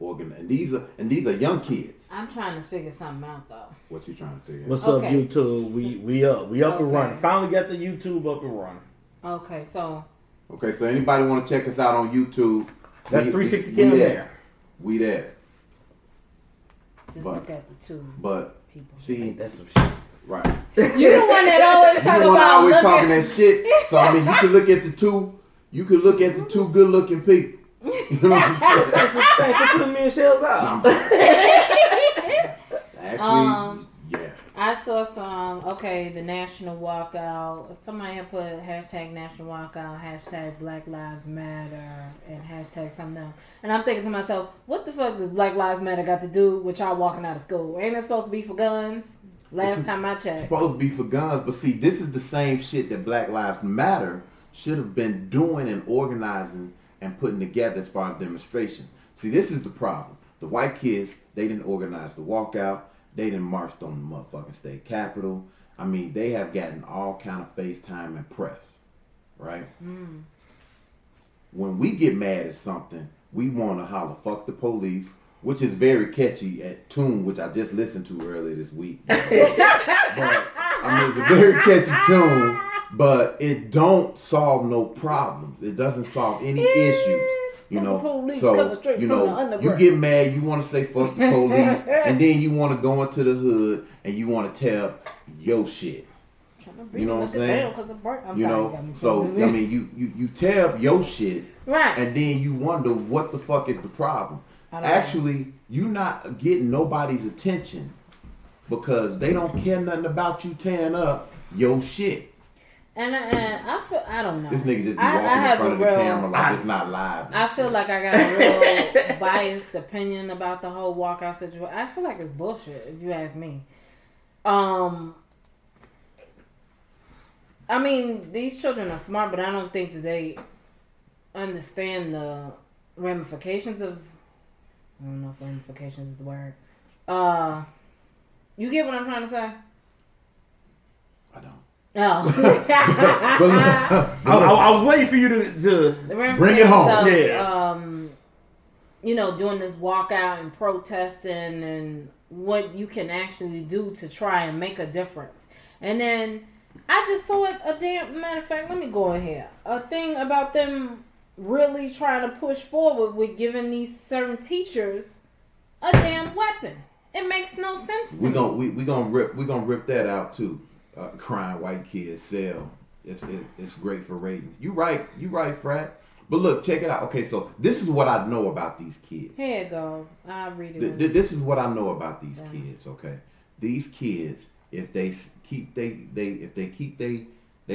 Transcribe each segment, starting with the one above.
and these are young kids. I'm trying to figure something out though. What you trying to figure out? What's up, YouTube? We up and running. Finally got the YouTube up and running. Okay, so anybody want to check us out on YouTube? That 360 cam there. We there. Just look at the two. But people. See, that's some shit. Right. You the one that always talk about. Always talking that shit. So I mean, you can look at the two. You can look at the two good-looking people. You know what I'm saying? Thanks for putting me in shells out. Actually, yeah. I saw some. The national walkout. Somebody had put hashtag national walkout, hashtag Black Lives Matter, and hashtag something else. And I'm thinking to myself, what the fuck does Black Lives Matter got to do with y'all walking out of school? Ain't it supposed to be for guns? Last time I checked. It's supposed to be for guns, but see, this is the same shit that Black Lives Matter should have been doing and organizing and putting together as far as demonstrations. See, this is the problem. The white kids, they didn't organize the walkout. They didn't march on the motherfucking state capitol. I mean, they have gotten all kind of FaceTime and press, right? When we get mad at something, we want to holler, fuck the police, which is very catchy at tune, which I just listened to earlier this week. But, I mean, it's a very catchy tune, but it don't solve no problems. It doesn't solve any issues. You know, so, you know, you get mad, you want to say fuck the police, and then you want to go into the hood and you want to tell your shit. You know what I'm saying? You know, so, I mean, you tell your shit, right? And then you wonder what the fuck is the problem. Actually, you not getting nobody's attention because they don't care nothing about you tearing up your shit. And I feel, I don't know. This nigga just be walking in front of the camera like it's not live. I feel like I got a real biased opinion about the whole walkout situation. I feel like it's bullshit, if you ask me. I mean, these children are smart, but I don't think that they understand the ramifications of... I don't know if ramifications is the word. You get what I'm trying to say? I don't. Oh. I was waiting for you to bring it home. You know, doing this walkout and protesting and what you can actually do to try and make a difference. And then I just saw it, matter of fact, let me go in here. A thing about them really trying to push forward with giving these certain teachers a damn weapon. It makes no sense to me. We're gonna rip that out too. Crying white kids sell. It's great for ratings. You right, Frat. But look, check it out. Okay, so this is what I know about these kids. Here you go. I'll read it. This is what I know about these kids. Okay, these kids, if they keep their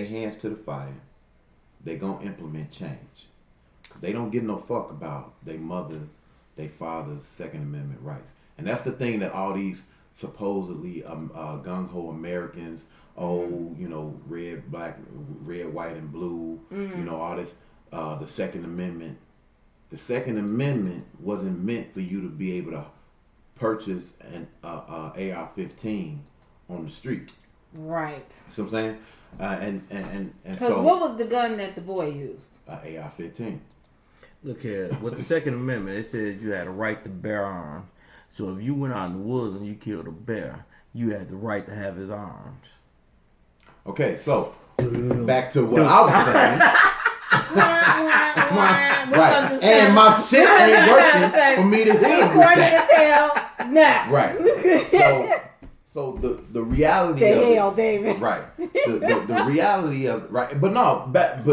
hands to the fire, they gonna implement change. Cause they don't give no fuck about their mother, their father's Second Amendment rights, and that's the thing that all these supposedly gung-ho Americans, you know, red, white, and blue, you know, all this, the Second Amendment. The Second Amendment wasn't meant for you to be able to purchase an AR-15 on the street. Right. See what I'm saying? And because so, what was the gun that the boy used? AR-15. Look here, with the Second Amendment, it says you had a right to bear arms. So if you went out in the woods and you killed a bear, you had the right to have his arms. Okay, so back to what I was saying. Right, and my shit ain't working for me to hit him with that. Nah. Right. So the reality of hell, David. Right. The reality of right, but no, but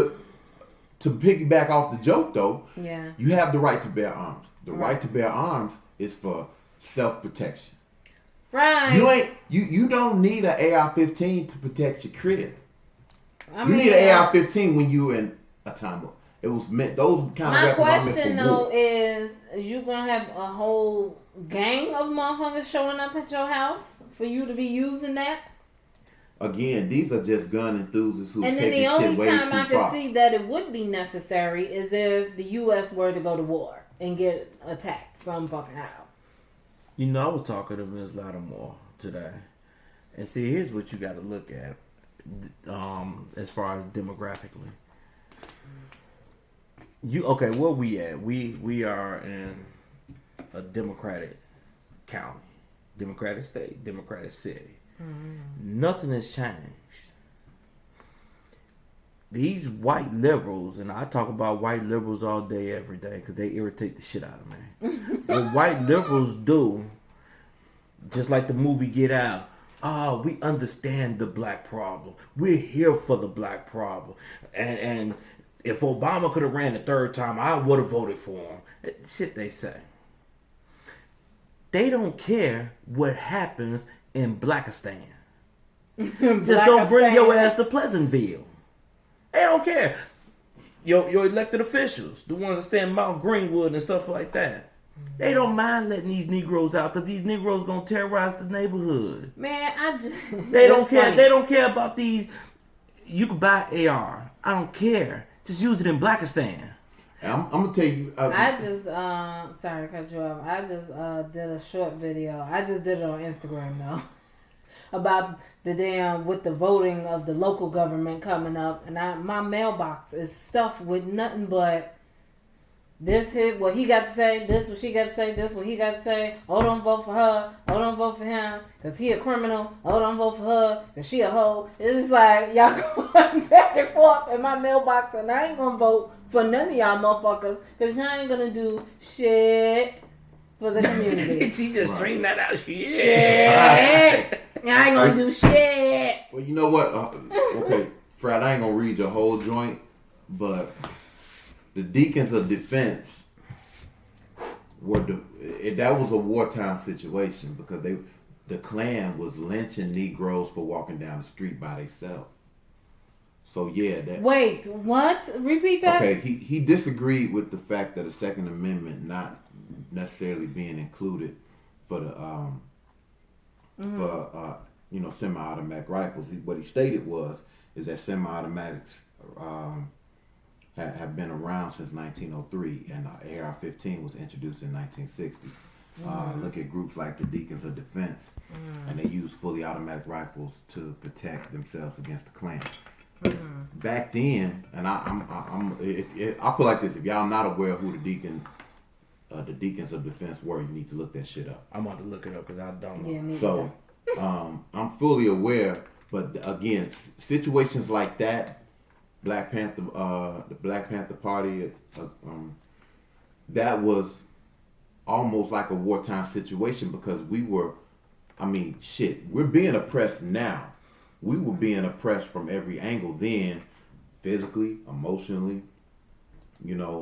to piggyback off the joke though, yeah, you have the right to bear arms. The right to bear arms is for self-protection. Right. You don't need an AR-15 to protect your crib. You need an AR-15 when you're in a time. It was meant those kind of weapons. My question though is you gonna have a whole gang of motherfuckers showing up at your house for you to be using that? Again, these are just gun enthusiasts who and take then the only time I can see that it would be necessary is if the U.S. were to go to war and get attacked some fucking how. You know, I was talking to Ms. Lattimore today, and see, here's what you got to look at, as far as demographically. Where we at? We are in a Democratic county, Democratic state, Democratic city. Nothing has changed. These white liberals, and I talk about white liberals all day, every day, because they irritate the shit out of me. What white liberals do, just like the movie Get Out, we understand the black problem. We're here for the black problem. And if Obama could have ran the third time, I would have voted for him. Shit they say. They don't care what happens in Blackistan. Just don't bring your ass to Pleasantville. They don't care. Your elected officials, the ones that stand Mount Greenwood and stuff like that, they don't mind letting these Negroes out because these Negroes gonna terrorize the neighborhood. Man, They don't care. Funny. They don't care about these. You can buy AR. I don't care. Just use it in Blackistan. I'm gonna tell you. I just sorry to cut you off. I just did a short video. I just did it on Instagram though. About the damn with the voting of the local government coming up, and my mailbox is stuffed with nothing but this hit what he got to say, this what she got to say, this what he got to say. Oh, don't vote for her. Oh, don't vote for him because he a criminal. Oh, don't vote for her because she a hoe. It's just like y'all going back and forth in my mailbox, and I ain't gonna vote for none of y'all motherfuckers because y'all ain't gonna do shit for the community. She just dreamed that out. Shit. I ain't gonna do shit. Well, you know what? Okay, Fred, I ain't gonna read your whole joint, but the Deacons of Defense that was a wartime situation because the Klan was lynching Negroes for walking down the street by themselves. So yeah, that. Wait, what? Repeat that. Okay, he disagreed with the fact that the Second Amendment not necessarily being included for the semi-automatic rifles. What he stated is that semi-automatics have been around since 1903, and AR-15 was introduced in 1960. Look at groups like the Deacons of Defense, and they use fully automatic rifles to protect themselves against the Klan. Back then, and I put it like this: if y'all not aware of who the Deacons of Defense were, you need to look that shit up. I'm about to look it up because I don't know. Yeah, me so, I'm fully aware, but again, situations like that, Black Panther, the Black Panther Party, that was almost like a wartime situation because we're being oppressed now. We were being oppressed from every angle then, physically, emotionally,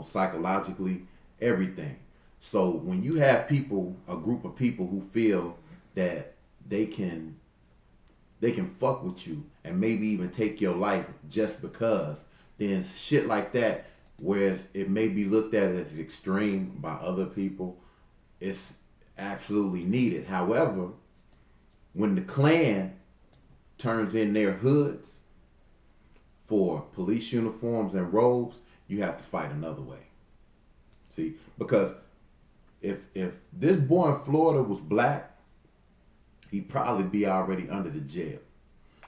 psychologically, everything. So when you have a group of people who feel that they can fuck with you and maybe even take your life just because, then shit like that, whereas it may be looked at as extreme by other people, it's absolutely needed. However, when the Klan turns in their hoods for police uniforms and robes, you have to fight another way. See, because if this boy in Florida was black, he'd probably be already under the jail.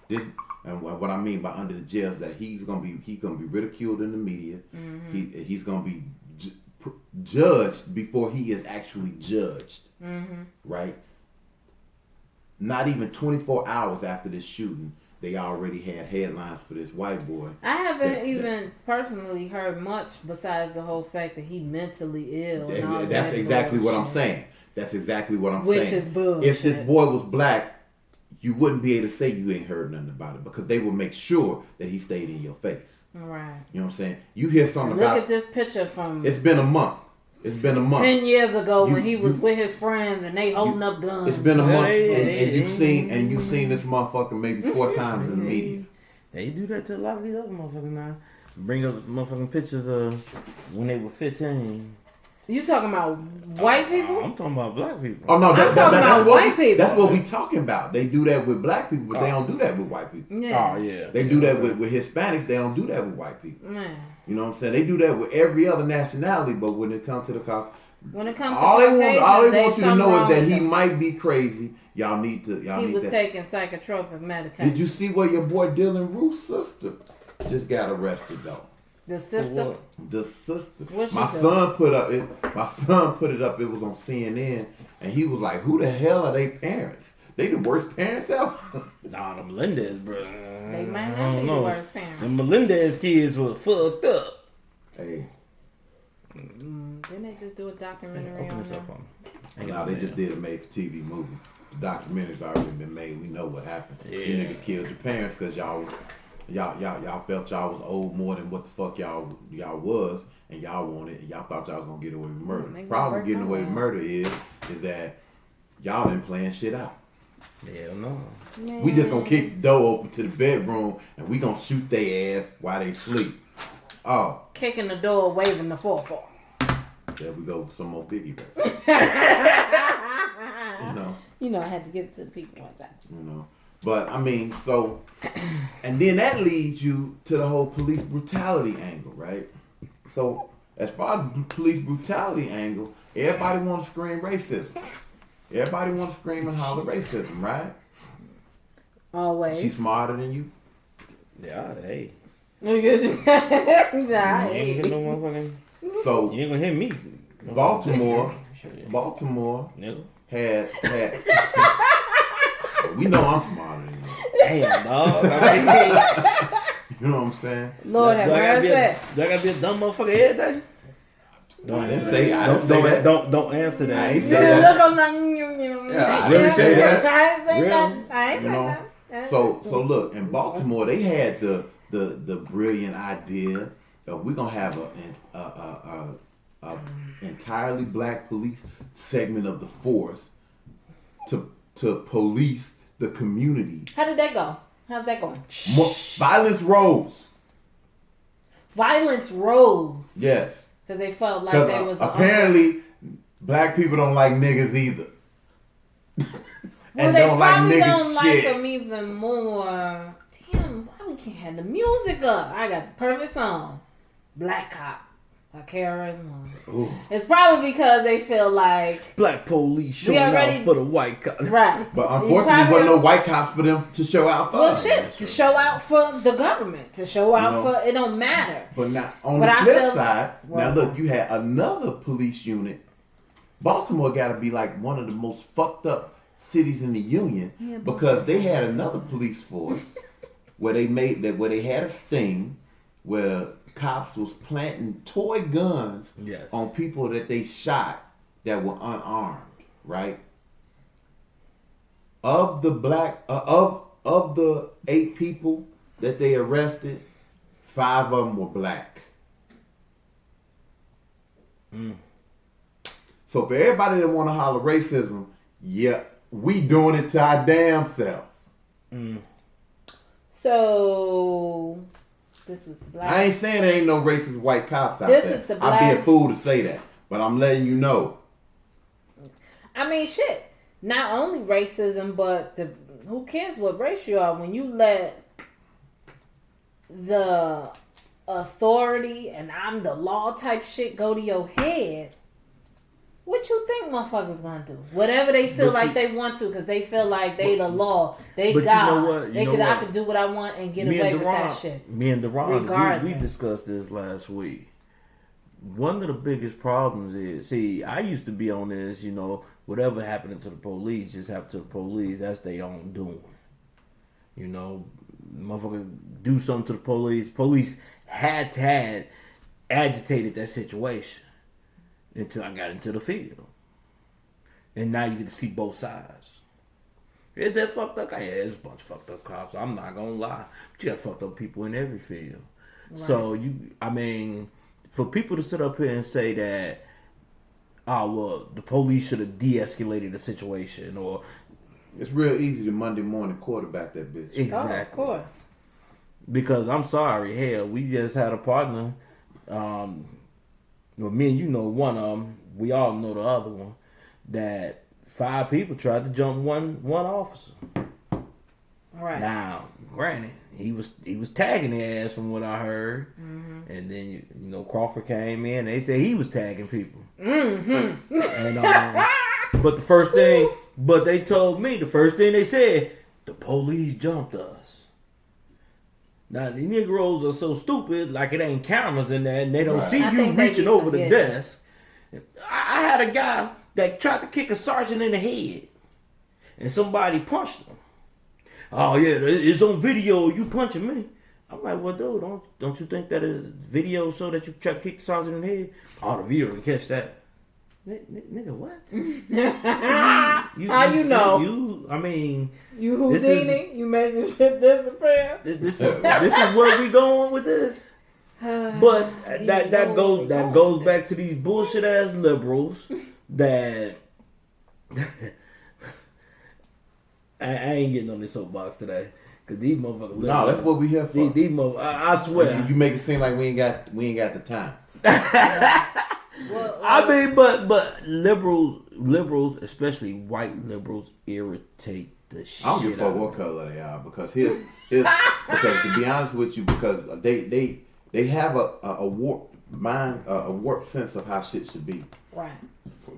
And what I mean by under the jail is that he's gonna be ridiculed in the media. Mm-hmm. He's gonna be judged before he is actually judged. Mm-hmm. Right? Not even 24 hours after this shooting, they already had headlines for this white boy. I haven't even personally heard much besides the whole fact that he mentally ill. That's exactly what I'm saying. That's exactly what I'm saying. Which is bullshit. If this boy was black, you wouldn't be able to say you ain't heard nothing about it because they would make sure that he stayed in your face. Right. You know what I'm saying? You hear something about... Look at this picture from... It's been a month. 10 years ago when he was with his friends and they holding up guns. It's been a month and you've seen this motherfucker maybe 4 times in the media. They do that to a lot of these other motherfuckers now. Bring up motherfucking pictures of when they were 15. You talking about white people? I'm talking about black people. Oh no, I'm talking about white people. That's what we talking about. They do that with black people, but they don't do that with white people. Yeah. Oh yeah. They do that with Hispanics. They don't do that with white people. Man. You know what I'm saying? They do that with every other nationality, but when it comes to the cop, when it comes to all they want you to know is that he them. Might be crazy. Y'all need to. He was taking psychotropic medication. Did you see where your boy Dylan Roof's sister just got arrested though? The sister. The sister. What she My do? son put it up. It was on CNN, and he was like, "Who the hell are they parents? They the worst parents ever." Nah, the Melendez, bro. They might not be the worst parents. The Melendez kids were fucked up. Hey, Didn't they just do a documentary Open on this them? up for me. no, they just did a made-for-TV movie. The documentary's already been made. We know what happened. Yeah. You niggas killed your parents because y'all felt y'all was old more than what the fuck y'all was, and y'all thought y'all was gonna get away with murder. Make The me problem break with getting my away with leg. murder is that y'all didn't plan shit out. Hell no. We just gonna kick the door open to the bedroom and we gonna shoot their ass while they sleep. Oh, Kicking the door, waving the 4-4. there we go with some more Biggie back. You know, I had to give it to the people one time. But I mean, so, and then that leads you to the whole police brutality angle, right? So, as far as the police brutality angle, everybody want to scream racism. Everybody want to scream and holler racism, right? Always. She's smarter than you. Yeah, hey. Nah, You ain't gonna get no motherfucking. So, You ain't gonna hit me. Baltimore Nigga. had we know I'm smarter than you. Damn, dog. You know what I'm saying? Lord have mercy. Do I gotta be a dumb motherfucker every day? I didn't say that. Don't answer that. I ain't say Yeah, that. look, I'm like, Yeah, I Really didn't say that. I ain't say Really? that. I ain't You say know. that. So look, in Baltimore, they had the brilliant idea of we're gonna have a entirely black police segment of the force to police the community. How did that go? How's that going? Violence rose. Violence rose. Yes. Because they felt like Because they was apparently black people don't like niggas either. well, and they don't like probably niggas don't like shit. them even more. Damn, why we can't have the music up? I got the perfect song. Black Cop by KRS-One. Ooh. It's probably because they feel like Black police showing already- out for the white cop. right. But You unfortunately, probably- wasn't no white cops for them to show out for. well, shit, to show out for the government, to show out know. for it don't matter. But now on But the I flip feel- side, well- now look, you had another police unit. Baltimore got to be like one of the most fucked up cities in the union because they had another police force where they had a sting where cops was planting toy guns Yes. on people that they shot that were unarmed, right? Of the of the 8 people that they arrested, 5 of them were black. So for everybody that want to holler racism, yeah, we doing it to our damn self. So this was the black. I ain't saying there ain't no racist white cops out This there. is the I'd be black- a fool to say that, but I'm letting you know. I mean, shit. Not only racism, but who cares what race you are when you let the authority and I'm the law type shit go to your head. What you think motherfuckers gonna do? Whatever they feel But like they want to, because they feel like they the law, they but you God. know what? I could do what I want and get away with that shit. Me and Deron, we Regardless. discussed this last week. One of the biggest problems is, see, I used to be on this, whatever happening to the police just happened to the police. That's their own doing. Motherfucker do something to the police. Police had agitated that situation until I got into the field. And now you get to see both sides. Is that fucked up? Yeah, it's a bunch of fucked up cops. I'm not gonna lie. But you got fucked up people in every field. Right. So for people to sit up here and say that, the police should have de-escalated the situation, or it's real easy to Monday morning quarterback that bitch. Exactly. Oh, of course. Because I'm sorry, hell, we just had a partner. Me and one of them. We all know the other one. That 5 people tried to jump one officer. Right. Now, granted, he was tagging their ass from what I heard, and then Crawford came in. They said he was tagging people. Mm-hmm. And but they told me the first thing they said, the police jumped us. Now the Negroes are so stupid, like it ain't cameras in there, and they don't Right. see I you think they reaching be over the forgetting. desk. I had a guy that tried to kick a sergeant in the head, and somebody punched him. Oh yeah, it's on video. You punching me. I'm like, well, dude, don't you think that is video so that you try to kick the sergeant in the head? Oh, the video can catch that. Nigga, what? How you know? I mean, You this is- Houdini? You made this shit disappear? this is where we going with this. But that goes back to these bullshit ass liberals that I ain't getting on this soapbox today because these motherfuckers. No, that's what we here for. These motherfuckers, I swear. You make it seem like we ain't got the time. Well, I mean, but liberals, especially white liberals, irritate the shit. I don't give a fuck out what of me. color they are because because to be honest with you, because they have a warped mind, a warped sense of how shit should be. right.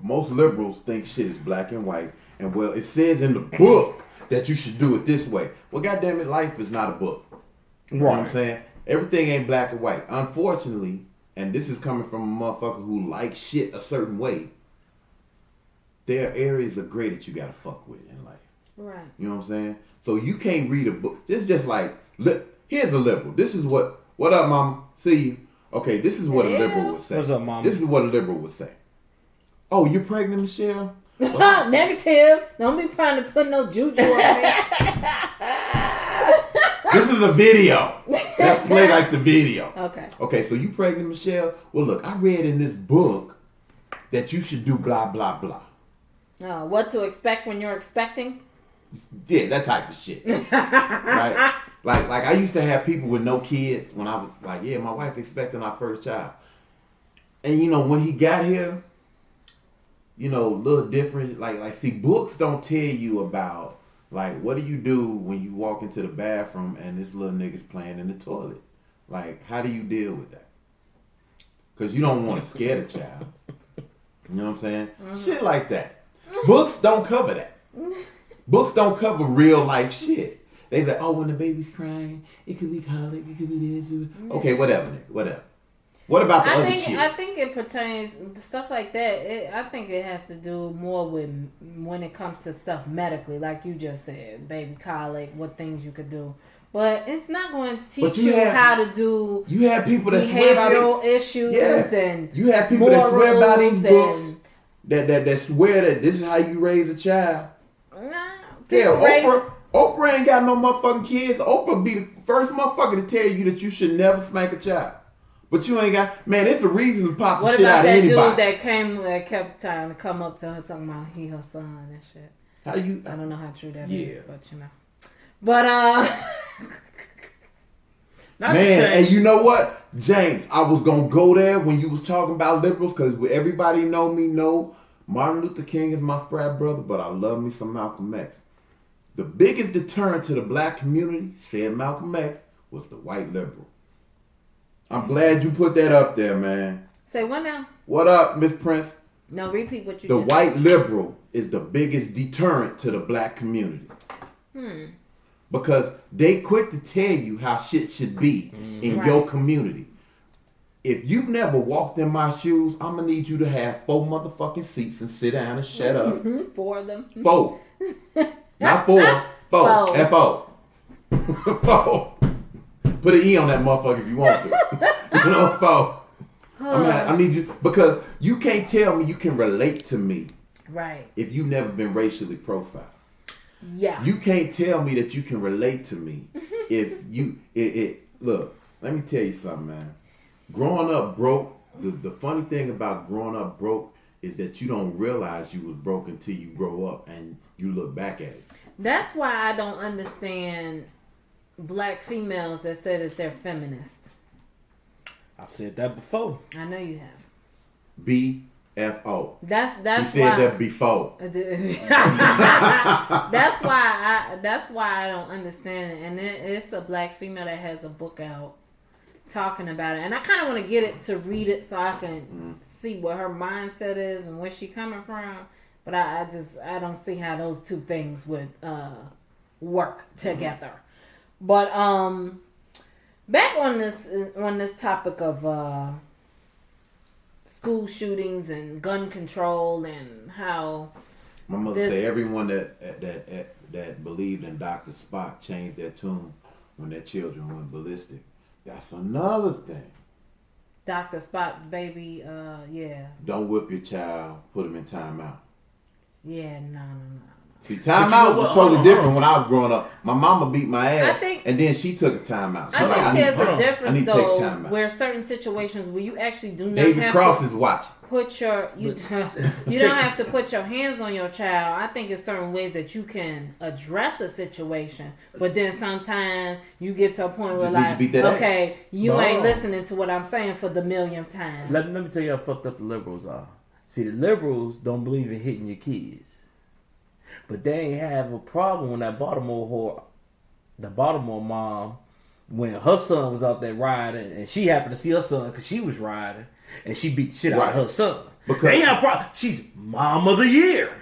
Most liberals think shit is black and white, and well, it says in the book that you should do it this way. Well, goddamn it, life is not a book. You know what I'm saying? Everything ain't black and white. Unfortunately, and this is coming from a motherfucker who likes shit a certain way, there are areas of gray that you gotta fuck with in life. Right. You know what I'm saying? So you can't read a book. This is just like, here's a liberal. This is what up, mama? See you. Okay, this is what a liberal would say. What's up, mama? This is what a liberal would say. Oh, you're pregnant, Michelle? Well, Negative. Don't be trying to put no juju on me. this is a video. Let's play like the video. Okay. Okay, so you pregnant, Michelle? Well, look, I read in this book that you should do blah, blah, blah. What to expect when you're expecting? Yeah, that type of shit. Right? Like I used to have people with no kids when I was like, yeah, my wife expecting our first child. And you know, when he got here, you know, a little different. Like see, books don't tell you about like what do you do when you walk into the bathroom and this little nigga's playing in the toilet. Like, how do you deal with that? Because you don't want to scare the child. You know what I'm saying? Shit like that. Books don't cover that. Books don't cover real life shit. They say, oh, when the baby's crying, it could be colic, it could be this. Okay, whatever, nigga, whatever. What about the other shit? I think it pertains stuff like that. I think it has to do more with when it comes to stuff medically, like you just said, baby colic, what things you could do. But it's not going to teach you how to do. You have people that swear by behavioral issues and you have people that swear by these books and, that swear that this is how you raise a child. Nah, Hell, Oprah ain't got no motherfucking kids. Oprah be the first motherfucker to tell you that you should never spank a child. But you ain't got, man, it's a reason to pop the what shit about out of that anybody. dude that kept trying to come up to her talking about he her son and shit? How you? I don't know how true that Yeah. is, but you know. But Man, and you know what, James? I was gonna go there when you was talking about liberals because everybody know Martin Luther King is my frat brother, but I love me some Malcolm X. The biggest deterrent to the black community, said Malcolm X, was the white liberal. I'm glad you put that up there, man. say what now? What up, Miss Prince? No, repeat what you The just white liberal is the biggest deterrent to the black community. Because they quick to tell you how shit should be in your community. If you've never walked in my shoes, I'm going to need you to have 4 motherfucking seats and sit down and shut up. 4 of them. 4. Not 4. 4. F-O. 4. Put an E on that motherfucker if you want to. You know, 4. I need you, because you can't tell me you can relate to me Right. if you've never been racially profiled. Yeah. You can't tell me that you can relate to me if you look, let me tell you something, man. Growing up broke, the funny thing about growing up broke is that you don't realize you was broke until you grow up and you look back at it. That's why I don't understand black females that say that they're feminist. I've said that before. I know you have. BFO. That's he said why, that before. that's why I don't understand it. And it's a black female that has a book out talking about it, and I kind of want to get it to read it so I can see what her mindset is and where she coming from. But I don't see how those two things would work together. But back on this topic of school shootings and gun control and how my mother say everyone that believed in Dr. Spock changed their tune when their children went ballistic. That's another thing. Dr. Spock, baby, yeah. Don't whip your child. Put him in timeout. Yeah, no. See, timeout was totally different when I was growing up. My mama beat my ass, and then she took a timeout. So I think there's a difference, though, where certain situations where you actually do not David have Cross to is watching. Put your you don't have to put your hands on your child. I think it's certain ways that you can address a situation, but then sometimes you get to a point where like, okay, you ain't listening to what I'm saying for the millionth time. Let me tell you how fucked up the liberals are. See, the liberals don't believe in hitting your kids. But they ain't have a problem when that Baltimore mom, when her son was out there riding, and she happened to see her son because she was riding, and she beat the shit out of her son. Because they ain't have a problem. She's mom of the year.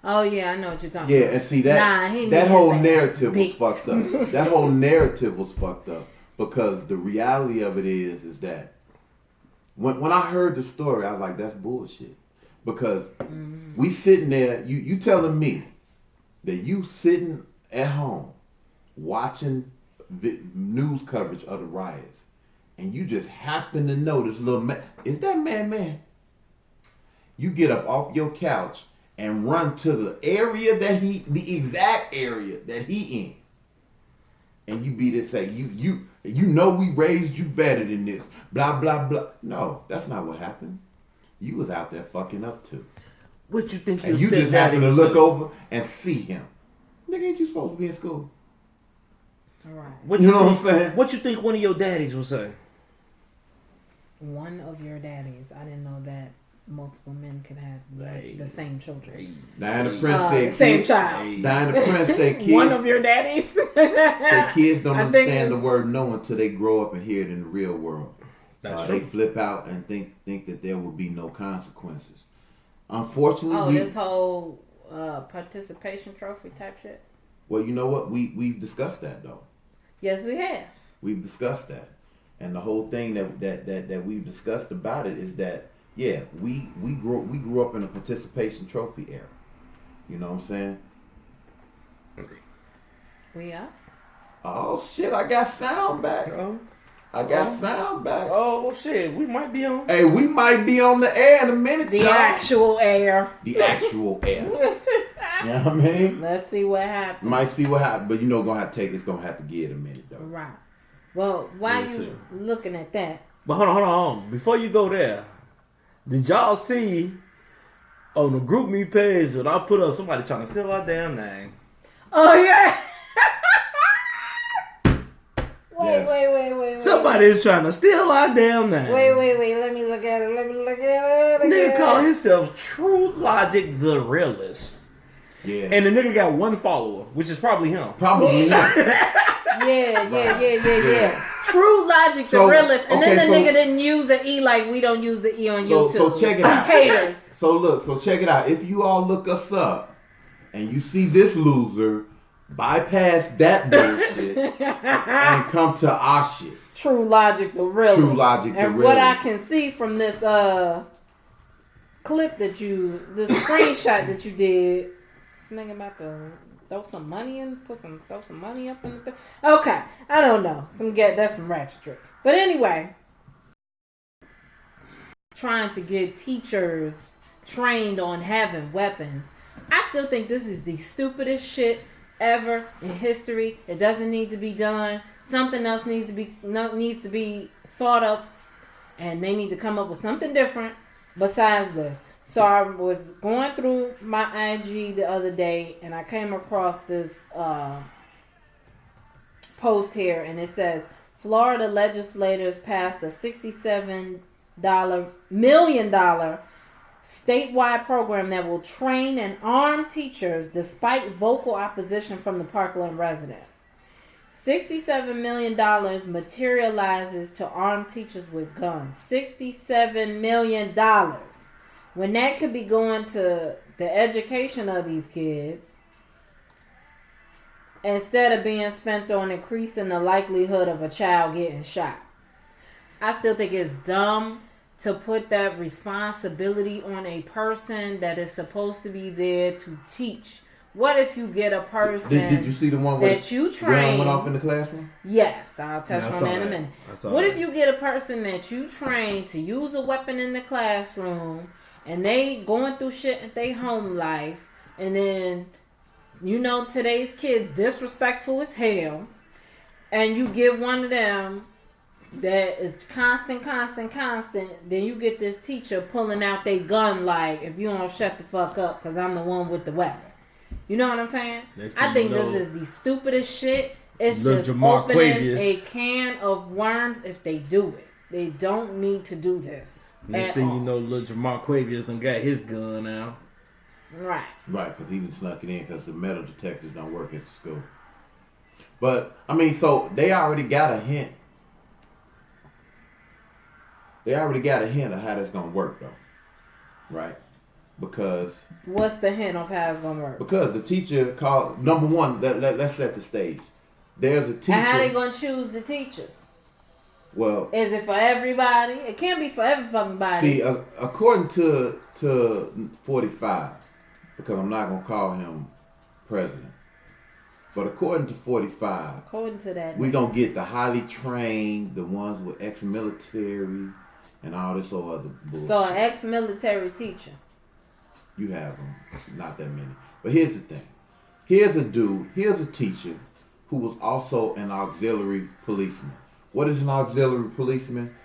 Oh yeah, I know what you're talking about. Yeah, and see that whole narrative was fucked up. That whole narrative was fucked up because the reality of it is that when I heard the story, I was like, that's bullshit. Because we sitting there, you telling me that you sitting at home watching news coverage of the riots, and you just happen to know this little man. Is that man? You get up off your couch and run to the exact area that he in, and you be to say you know we raised you better than this. Blah blah blah. No, that's not what happened. You was out there fucking up too. What you think? And you just happen to look over and see him. Nigga, ain't you supposed to be in school? All right. What you know what I'm saying? What you think one of your daddies would say? One of your daddies. I didn't know that multiple men could have the same children. Diana Prince said same child. Diana Prince said kids. One of your daddies. Said kids don't understand the word no until they grow up and hear it in the real world. That's true. They flip out and think that there will be no consequences. Unfortunately, this whole participation trophy type shit. Well, you know what? We've discussed that though. Yes, we have. We've discussed that, and the whole thing that we've discussed about it is that we grew up in a participation trophy era. You know what I'm saying? We are. Oh shit! I got sound back. I got sound back. Oh shit, we might be on. Hey, we might be on the air in a minute, The actual air. The actual air. You know what I mean? Let's see what happens. Might see what happens, but it's gonna have to give it a minute though. Right. Well, why you looking at that? But hold on. Before you go there, did y'all see on the group me page when I put up somebody trying to steal our damn name? Oh yeah. Wait. Somebody is trying to steal our damn name. Wait. Let me look at it. Nigga call himself True Logic the Realist. Yeah. And the nigga got one follower, which is probably him. Probably him. Yeah. True Logic the Realist. And then the nigga didn't use an E like we don't use the E on YouTube. So check it out. Haters. So check it out. If you all look us up and you see this loser, bypass that bullshit and come to our shit. True Logic the Realist. And what I can see from this clip that this screenshot that you did, this nigga about to throw some money in, throw some money up in the thing. Okay, I don't know. That's some ratchet trick. But anyway, trying to get teachers trained on having weapons. I still think this is the stupidest shit ever in history. It doesn't need to be done. Something else needs to be thought up, and they need to come up with something different besides this. So I was going through my IG the other day, and I came across this post here, and it says Florida legislators passed a $67 million statewide program that will train and arm teachers despite vocal opposition from the Parkland residents. $67 million materializes to arm teachers with guns. $67 million. When that could be going to the education of these kids. instead of being spent on increasing the likelihood of a child getting shot. I still think it's dumb to put that responsibility on a person that is supposed to be there to teach. What if you get a person Did you see the one that you train went off in the classroom? Yes, I'll touch on that in a minute. What if you get a person that you train to use a weapon in the classroom and they going through shit in their home life, and then today's kids disrespectful as hell, and you get one of them that is constant, then you get this teacher pulling out their gun like, if you don't shut the fuck up, because I'm the one with the weapon. You know what I'm saying? I think this is the stupidest shit. It's just opening a can of worms if they do it. They don't need to do this. Next thing you know, little Jamar Quavius done got his gun out. Right. Right, because he snuck it in because the metal detectors don't work at the school. But, I mean, so they already got a hint. They already got a hint of how that's going to work, though. Right? Because... What's the hint of how it's going to work? Because the teacher called... Number one, let's set the stage. There's a teacher... And how they going to choose the teachers? Well... Is it for everybody? It can't be for everybody. See, according to 45, because I'm not going to call him president, but according to 45... According to that... We're going to get the highly trained, the ones with ex-military, and all this other bullshit. So an ex-military teacher. You have them. Not that many. But here's the thing. Here's a teacher who was also an auxiliary policeman. What is an auxiliary policeman?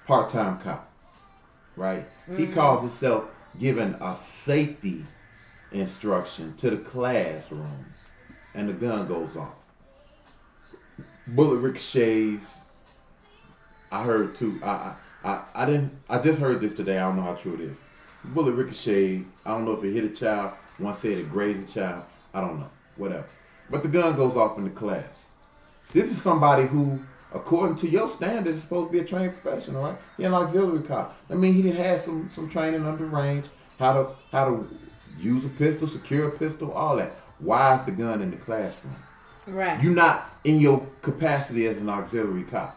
Part-time cop. Right? Mm-hmm. He calls himself giving a safety instruction to the classroom. And the gun goes off. Bullet ricochets. I heard too. I just heard this today. I don't know how true it is. Bullet ricocheted. I don't know if it hit a child. One said it grazed a child. I don't know. Whatever. But the gun goes off in the class. This is somebody who, according to your standards, is supposed to be a trained professional, right? He's an auxiliary cop. I mean, he didn't have some training under range, how to use a pistol, secure a pistol, all that. Why is the gun in the classroom? Right. You're not in your capacity as an auxiliary cop.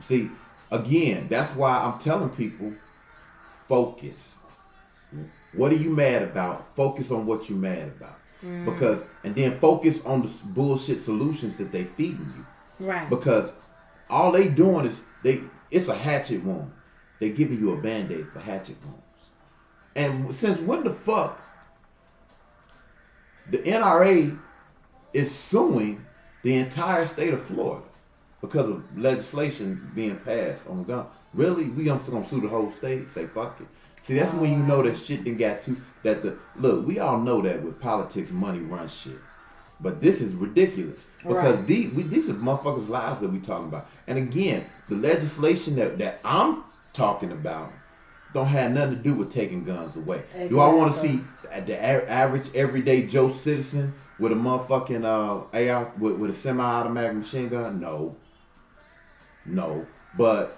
See, again, that's why I'm telling people, focus. What are you mad about? Focus on what you're mad about. Because, and then focus on the bullshit solutions that they feeding you. Right. Because all they doing is, it's a hatchet wound. They giving you a Band-Aid for hatchet wounds. And since when the fuck the NRA is suing the entire state of Florida because of legislation being passed on gun? Really? We gonna sue the whole state? Say fuck it. See, that's when you know that shit done got to look, we all know that with politics, money runs shit. But this is ridiculous. Because these are motherfuckers' lives that we talking about. And again, the legislation that I'm talking about don't have nothing to do with taking guns away. Exactly. Do I want to see the average everyday Joe citizen with a motherfucking AR with a semi-automatic machine gun? No. But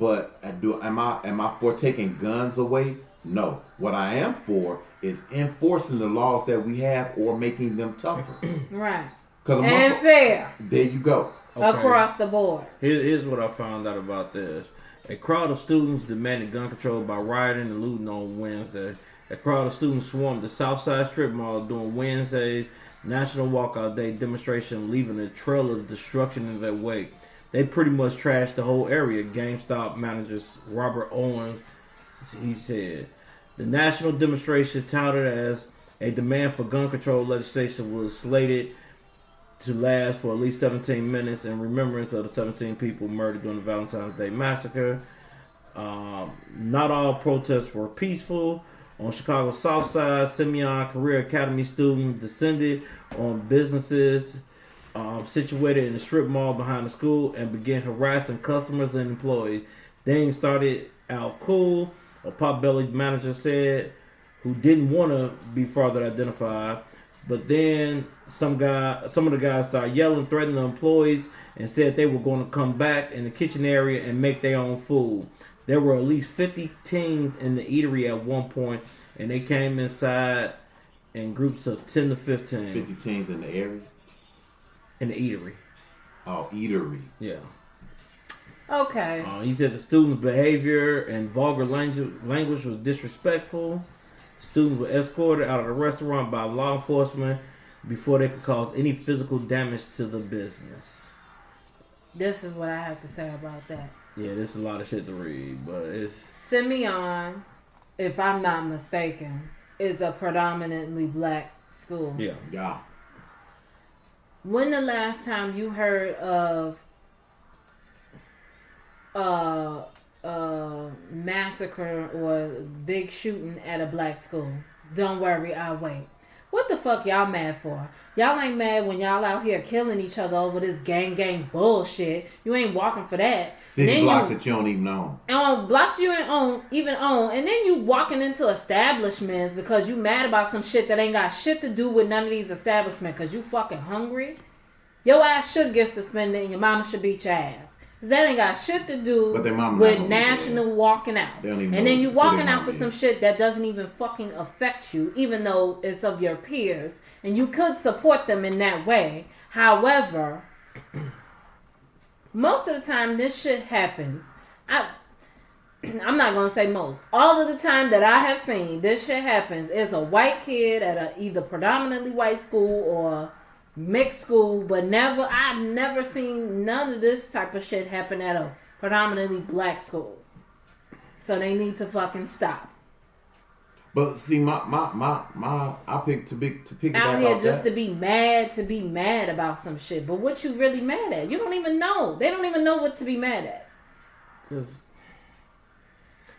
am I for taking guns away? No. What I am for is enforcing the laws that we have or making them tougher. Right. And fair. There you go. Okay. Across the board. Here's what I found out about this. A crowd of students demanded gun control by rioting and looting on Wednesday. A crowd of students swarmed the Southside Strip Mall during Wednesday's National Walkout Day demonstration, leaving a trail of destruction in their wake. They pretty much trashed the whole area, GameStop manager Robert Owens, he said. The national demonstration, touted as a demand for gun control legislation, was slated to last for at least 17 minutes in remembrance of the 17 people murdered during the Valentine's Day massacre. Not all protests were peaceful. On Chicago's South Side, Simeon Career Academy students descended on businesses situated in the strip mall behind the school and began harassing customers and employees. Things started out cool, a Potbelly manager said, who didn't want to be further identified. But then some of the guys started yelling, threatening the employees, and said they were going to come back in the kitchen area and make their own food. There were at least 50 teens in the eatery at one point, and they came inside in groups of 10 to 15. 50 teams in the area? In the eatery. Oh, eatery. Yeah. Okay. He said the student's behavior and vulgar language was disrespectful. Students were escorted out of the restaurant by law enforcement before they could cause any physical damage to the business. This is what I have to say about that. Yeah, there's a lot of shit to read, but it's... Simeon, if I'm not mistaken, is a predominantly black school. Yeah. Yeah. When the last time you heard of massacre or big shooting at a black school? Don't worry, I'll wait. What the fuck y'all mad for? Y'all ain't mad when y'all out here killing each other over this gang bullshit. You ain't walking for that. City blocks that you don't even own. Blocks you ain't even own. And then you walking into establishments because you mad about some shit that ain't got shit to do with none of these establishments because you fucking hungry. Your ass should get suspended and your mama should beat your ass. Cause that ain't got shit to do with national walking out. And then you walking out for some shit that doesn't even fucking affect you, even though it's of your peers. And you could support them in that way. However, most of the time this shit happens. I'm not going to say most. All of the time that I have seen this shit happens is a white kid at a either predominantly white school or mixed school, but I've never seen none of this type of shit happen at a predominantly black school. So they need to fucking stop. But see, I pick to pick it out back here off just that. to be mad about some shit. But what you really mad at? You don't even know. They don't even know what to be mad at. Because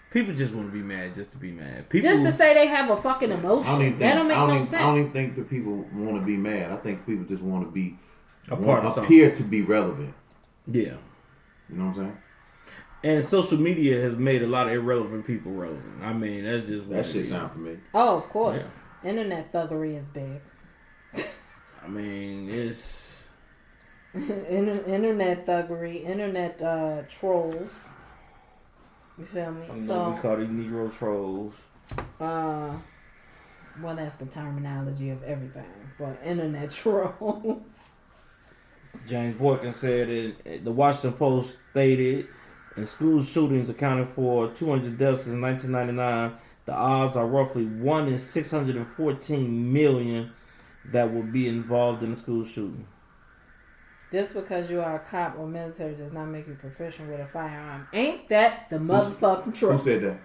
people just want to be mad just to be mad. People, just to say they have a fucking emotion. That don't make no sense. I don't even think that people want to be mad. I think people just want to be appear to be relevant. Yeah. You know what I'm saying? And social media has made a lot of irrelevant people relevant. I mean, that's just what that shit sound for me. Oh, of course. Yeah. Internet thuggery is big. I mean, it's internet thuggery, internet trolls. You feel me? So we call these Negro trolls. Well, that's the terminology of everything, but internet trolls. James Boykin said the Washington Post stated, in school shootings accounted for 200 deaths in 1999. The odds are roughly 1 in 614 million that will be involved in a school shooting. Just because you are a cop or military does not make you proficient with a firearm. Ain't that the motherfucking truth? Who said that?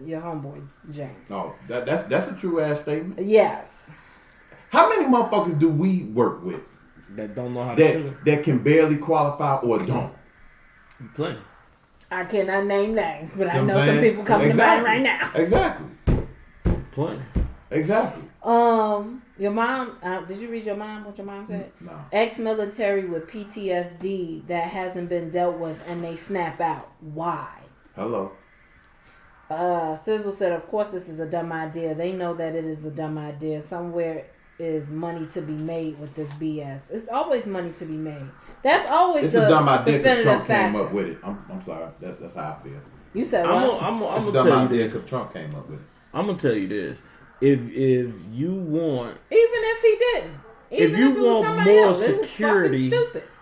Your homeboy James. No, that's a true ass statement. Yes. How many motherfuckers do we work with that don't know how to shoot? That can barely qualify or don't? Plenty. I cannot name names, but I know some people coming to mind right now. Exactly. Plenty. Exactly. Your mom, did you read your mom, what your mom said? No. Ex-military with PTSD that hasn't been dealt with and they snap out. Why? Hello. Sizzle said, of course this is a dumb idea. They know that it is a dumb idea. Somewhere is money to be made with this BS. It's always money to be made. That's always it's a dumb idea because Trump factor. came up with it. I'm sorry. That's how I feel. You said what? I'm it's a dumb dumb idea because Trump came up with it. I'm gonna tell you this. If you want, even if he didn't, if you want more security,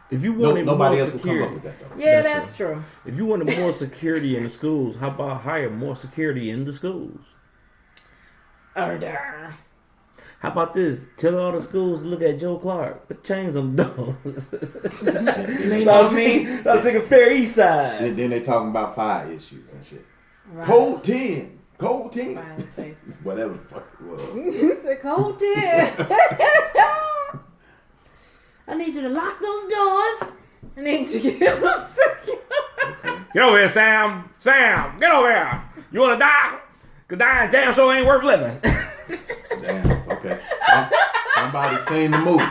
if you wanted nobody more else security, will come up with that though. Yeah, that's true. If you wanted more security in the schools, how about hire more security in the schools? Order. How about this? Tell all the schools to look at Joe Clark. Put chains on the doors. That's like a Fair East Side. And then they talking about fire issues and shit. Right. Code 10. Whatever the fuck it was. The code 10. I need you to lock those doors. I need you to get them secure. Okay. Get over here, Sam. Sam, get over here. You want to die? Because dying damn sure ain't worth living. Damn, okay. Somebody seen the movie.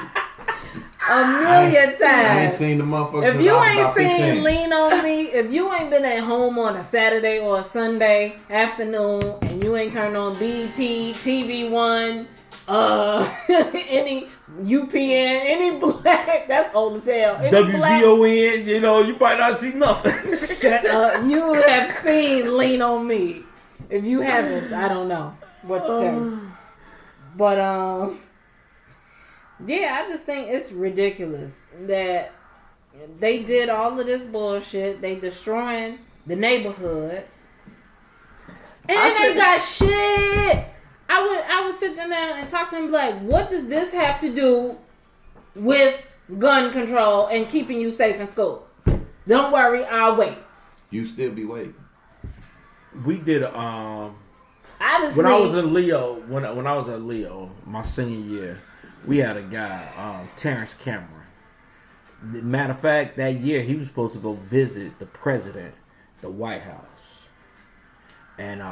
A million times. I ain't seen the motherfucker. If you ain't seen Lean on Me, if you ain't been at home on a Saturday or a Sunday afternoon and you ain't turned on BET, TV One, any UPN, any black, that's old as hell. WZON, you know, you might not see nothing. Shut up. You have seen Lean on Me. If you haven't, I don't know what to tell you. But yeah, I just think it's ridiculous that they did all of this bullshit. They destroying the neighborhood, and they got shit. I would sit down and talk to him like, what does this have to do with gun control and keeping you safe in school? Don't worry, I'll wait. You still be waiting. We did Honestly, when I was in Leo, when I was at Leo, my senior year, we had a guy, Terrence Cameron. Matter of fact, that year he was supposed to go visit the president, the White House, and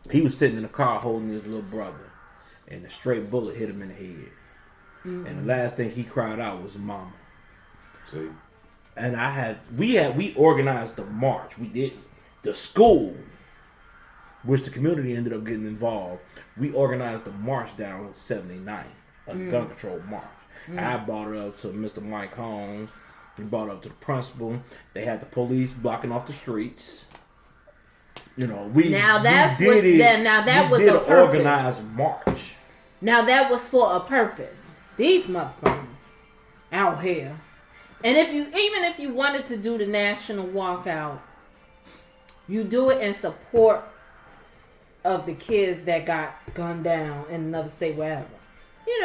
he was sitting in the car holding his little brother, and a straight bullet hit him in the head. Mm-hmm. And the last thing he cried out was "Mama." See, and we organized the march. We did the school, which the community ended up getting involved. We organized the march down 79th, a gun control march. I brought it up to Mr. Mike Holmes. We brought it up to the principal. They had the police blocking off the streets. You know, was a organized march. Now that was for a purpose. These motherfuckers out here, and even if you wanted to do the national walkout, you do it in support of the kids that got gunned down in another state, wherever. You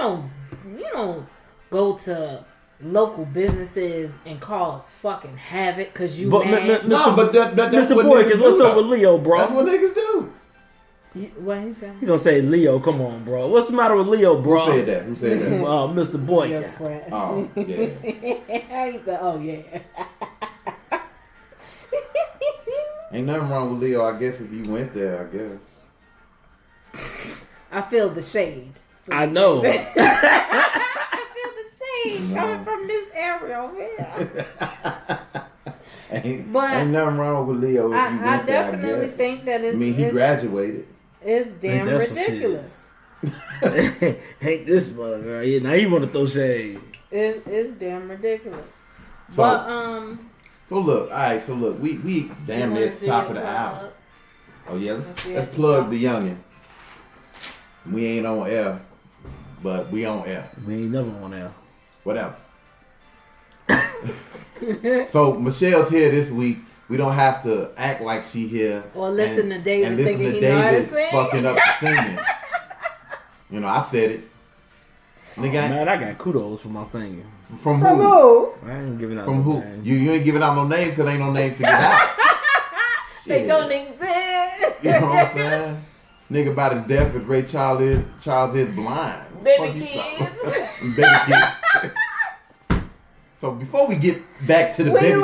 don't go to local businesses and cause fucking havoc because you mad. Mr. Boykins, what's up with Leo, bro? That's what niggas do. What he said? You gonna say Leo? Come on, bro. What's the matter with Leo, bro? Who said that? Mr. Boykins. Oh yeah. He said, "Oh yeah." Ain't nothing wrong with Leo. I guess if you went there, I guess. I feel the shade. I know. I feel the shade coming from this area over here. Ain't nothing wrong with Leo. If you I went definitely there, I guess. think that it's. He graduated. It's damn ridiculous. Ain't this motherfucker? Now you want to throw shade? It's damn ridiculous. So look, all right. So look, we damn near at the top of the hour. Oh yeah, let's plug the youngin. We ain't on air, but we on air. We ain't never on air. Whatever. So Michelle's here this week. We don't have to act like she here. Or listen to David and listen thinking to he know how to David sing. fucking up singing. You know, I said it. Nigga, man, I got kudos for my singing. From who? I ain't giving out from no who? names. You ain't giving out no names because ain't no names to get out. They don't exist. You know what I'm saying? Nigga about as deaf as Ray Charles is blind. Baby kids. Baby kids. So before we get back to the baby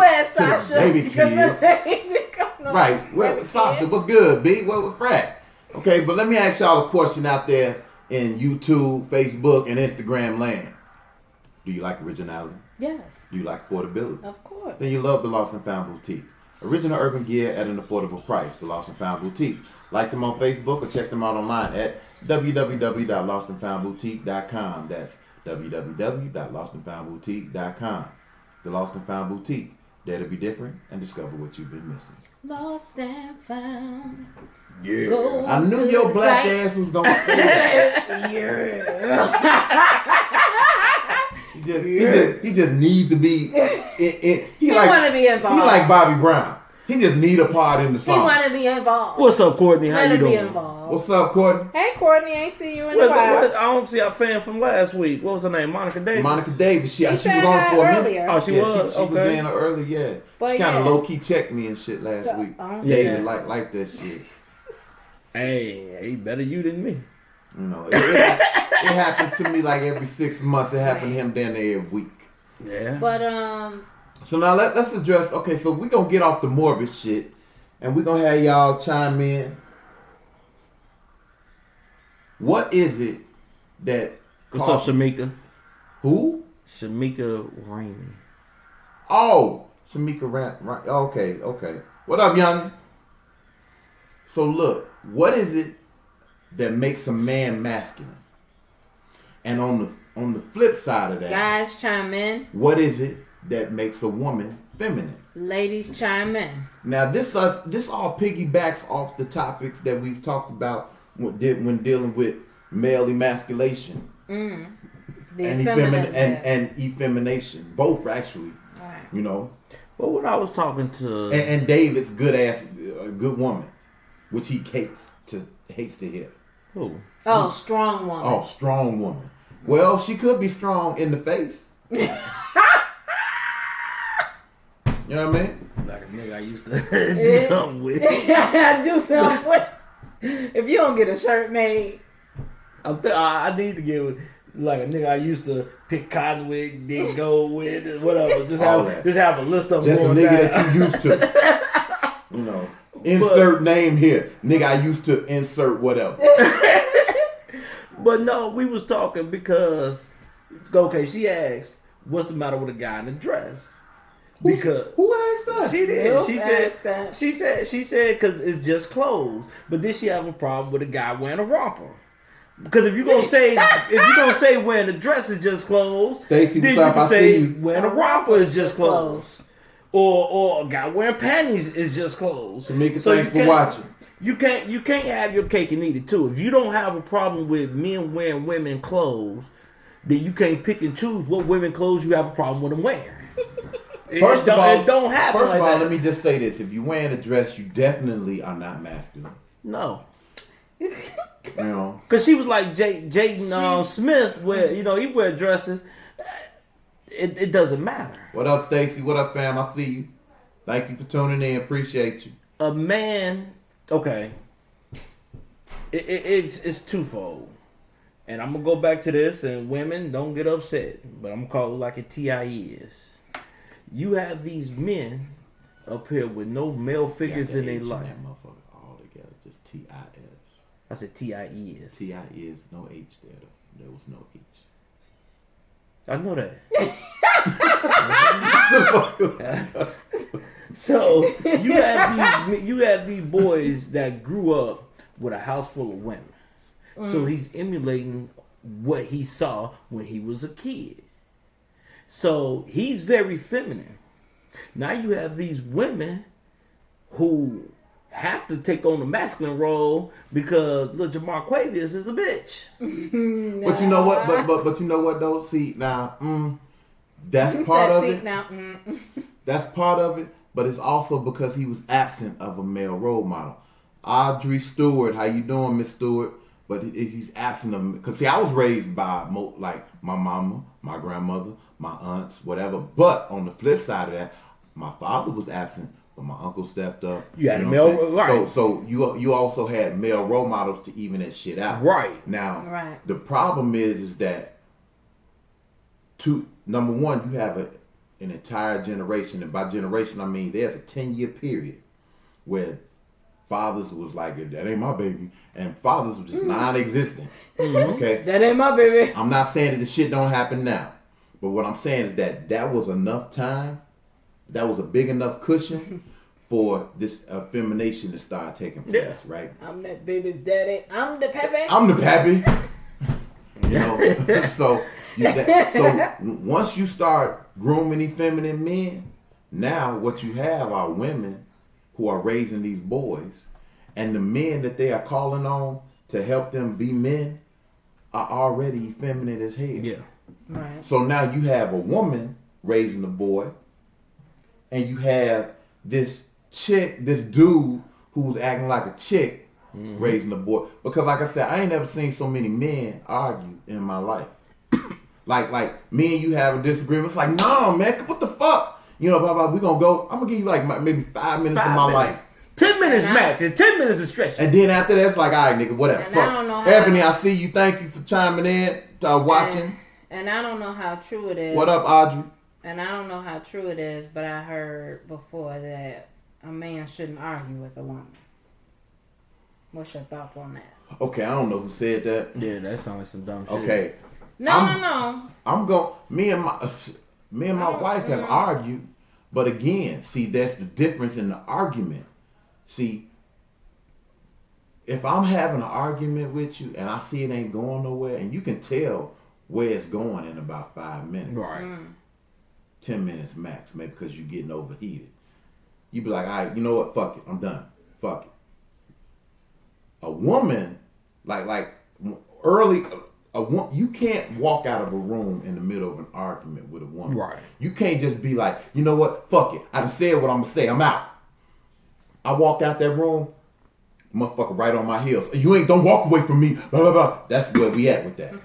kids. Right. Well, Sasha, what's good, B? What was frat? Okay, but let me ask y'all a question out there in YouTube, Facebook, and Instagram land. Do you like originality? Yes. Do you like affordability? Of course. Then you love the Lost and Found Boutique. Original urban gear at an affordable price. The Lost and Found Boutique. Like them on Facebook or check them out online at www.lostandfoundboutique.com. That's www.lostandfoundboutique.com. The Lost and Found Boutique. Dare to be different and discover what you've been missing. Lost and found. Yeah. Go I knew your black ass was going to say that. Yeah. He just needs to be he want to be involved. He like Bobby Brown. He just need a part in the song. He want to be involved. What's up, Courtney? How you doing? Involved. What's up, Courtney? Hey, Courtney. Ain't see you in a while. I don't see our fan from last week. What was her name? Monica Davis. Monica Davis. She was on said for a earlier. minute. Oh, she was? She was Okay. in early, yeah. But she kind of yeah. low-key checked me and shit last week. David like that shit. Hey, better you than me. You know, it happens to me like every 6 months. It happened to him down there every week. Yeah. But So now let's address. Okay, so we gonna get off the morbid shit, and we gonna have y'all chime in. What is it that? What's up, Shamika? Who? Shamika Rainey. Oh, Shamika Right. Okay. What up, young? So look, what is it that makes a man masculine? And on the flip side of that, guys chime in. what is it that makes a woman feminine? Ladies chime in. Now this all piggybacks off the topics that we've talked about when dealing with male emasculation The and effemination, both actually. Right. You know. Well, when I was talking to And David's good woman, which he hates to hear. who? Oh, strong woman. Oh, strong woman. Well, she could be strong in the face. You know what I mean? Like a nigga I used to do something with. Do something with. If you don't get a shirt made, I need to get with like a nigga I used to pick cotton with, dig gold with, whatever. Just have a list of them. Just a nigga that you used to. You know, insert name here. Nigga I used to insert whatever. But no, we was talking because okay, she asked, "What's the matter with a guy in a dress?" Because who asked that? she did. Mills She asked that. said because it's just clothes. But did she have a problem with a guy wearing a romper? Because if you're gonna say wearing a dress is just clothes, Stacey, then you what's up? can I say see you. wearing a romper is just clothes. Or a guy wearing panties is just clothes. Tamika, So thanks you for can't- watching. You can't have your cake and eat it too. If you don't have a problem with men wearing women clothes, then you can't pick and choose what women clothes you have a problem with them wearing. It don't happen First like of all, that. let me just say this: if you're wearing a dress, you definitely are not masculine. No. You know, Because she was like Jaden Smith, where he wear dresses. It doesn't matter. what up, Stacy? What up, fam? I see you. Thank you for tuning in. Appreciate you. A man, okay. It's twofold, and I'm gonna go back to this. And women, don't get upset, but I'm gonna call it like a TI is. You have these men up here with no male figures in their life. That motherfucker all together, just TIS. I said TI is. TI is no H there though. There was no H. I know that. So you have these boys that grew up with a house full of women. So he's emulating what he saw when he was a kid. So he's very feminine. Now you have these women who have to take on the masculine role because little Jamarquavius is a bitch. But you know what? But you know what though? See now, that's part of it. That's part of it. But it's also because he was absent of a male role model. Audrey Stewart, how you doing, Miss Stewart? But he's absent of, because see, I was raised by like my mama, my grandmother, my aunts, whatever. But on the flip side of that, my father was absent, but my uncle stepped up. You had a know male, what I'm saying? right? So you also had male role models to even that shit out. Right. Now, Right. the problem is that number one, you have an entire generation, and by generation I mean there's a 10-year period where fathers was like, that ain't my baby, and fathers were just non-existent. Okay, That ain't my baby. I'm not saying that the shit don't happen now, but what I'm saying is that was enough time, that was a big enough cushion for this effemination to start taking place, right? I'm that baby's daddy. I'm the pappy. I'm the pappy. You know, so once you start grooming effeminate men, now what you have are women who are raising these boys, and the men that they are calling on to help them be men are already effeminate as hell. Yeah. Right. So now you have a woman raising a boy, and you have this dude who's acting like a chick raising a boy. Because like I said, I ain't never seen so many men argue in my life. like me and you have a disagreement. It's like, no, man, what the fuck? You know, blah, blah, we gonna go. I'm gonna give you like maybe 5 minutes of my life. 10 minutes max, and 10 minutes is stretching. And then after that, it's like, all right, nigga, whatever. And Fuck. I don't know Ebony, how- I see you. Thank you for chiming in, watching. And I don't know how true it is. What up, Audrey? And I don't know how true it is, but I heard before that a man shouldn't argue with a woman. What's your thoughts on that? Okay, I don't know who said that. Yeah, that sounds like some dumb shit. Okay. No. I'm going. Me and my wife have argued, but again, see, that's the difference in the argument. See, if I'm having an argument with you and I see it ain't going nowhere, and you can tell where it's going in about 5 minutes, Right. 10 minutes max, maybe because you're getting overheated. You be like, all right, you know what? Fuck it, I'm done. Fuck it. A woman, like early. You can't walk out of a room in the middle of an argument with a woman. Right. You can't just be like, you know what? Fuck it. I done said what I'm gonna say. I'm out. I walked out that room, motherfucker, right on my heels. You ain't don't walk away from me. Blah blah blah. That's where we at with that.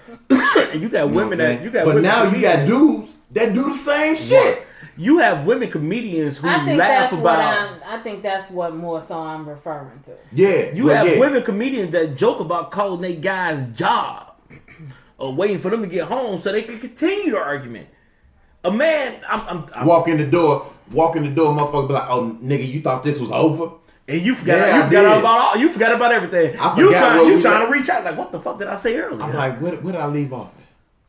And you got women that you got. But women now you got dudes that do the same shit. You have women comedians who I think laugh that's about. I think that's what more so I'm referring to. Yeah. You have women comedians that joke about calling their guys job or waiting for them to get home so they can continue the argument. A man, I'm walk in the door, motherfucker be like, oh nigga, you thought this was over? and you forgot you forgot about everything. You trying to reach out like, what the fuck did I say earlier? I'm like, where did I leave off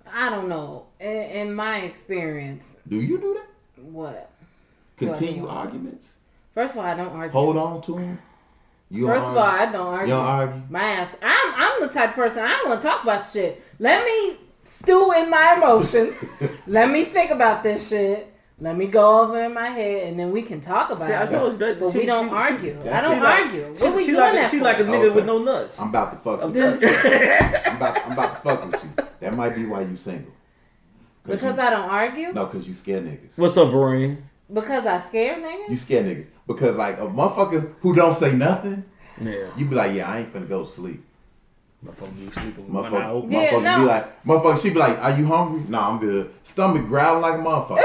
at? I don't know. In my experience, Do you do that? what? Continue What? arguments? First of all, I don't argue. Hold on to them? First of all, I don't argue. You don't argue? My ass. I'm the type of person, I don't want to talk about shit. Let me stew in my emotions. Let me think about this shit. Let me go over in my head, and then we can talk about I it. told you that. But we don't argue. I don't she argue. What we doing that She's for? like a nigga with no nuts. I'm about to fuck with you. I'm about to fuck with you. That might be why you single. Because I don't argue? No, because you scare niggas. What's up, Vereen? Because I scare niggas? You scare niggas. Because like a motherfucker who don't say nothing, Yeah. you be like, yeah, I ain't finna go to sleep. Motherfucker be sleeping with one eye Motherfucker, open. Yeah, motherfucker no. be like, motherfucker, she be like, are you hungry? Nah, I'm good. Stomach growling like a motherfucker.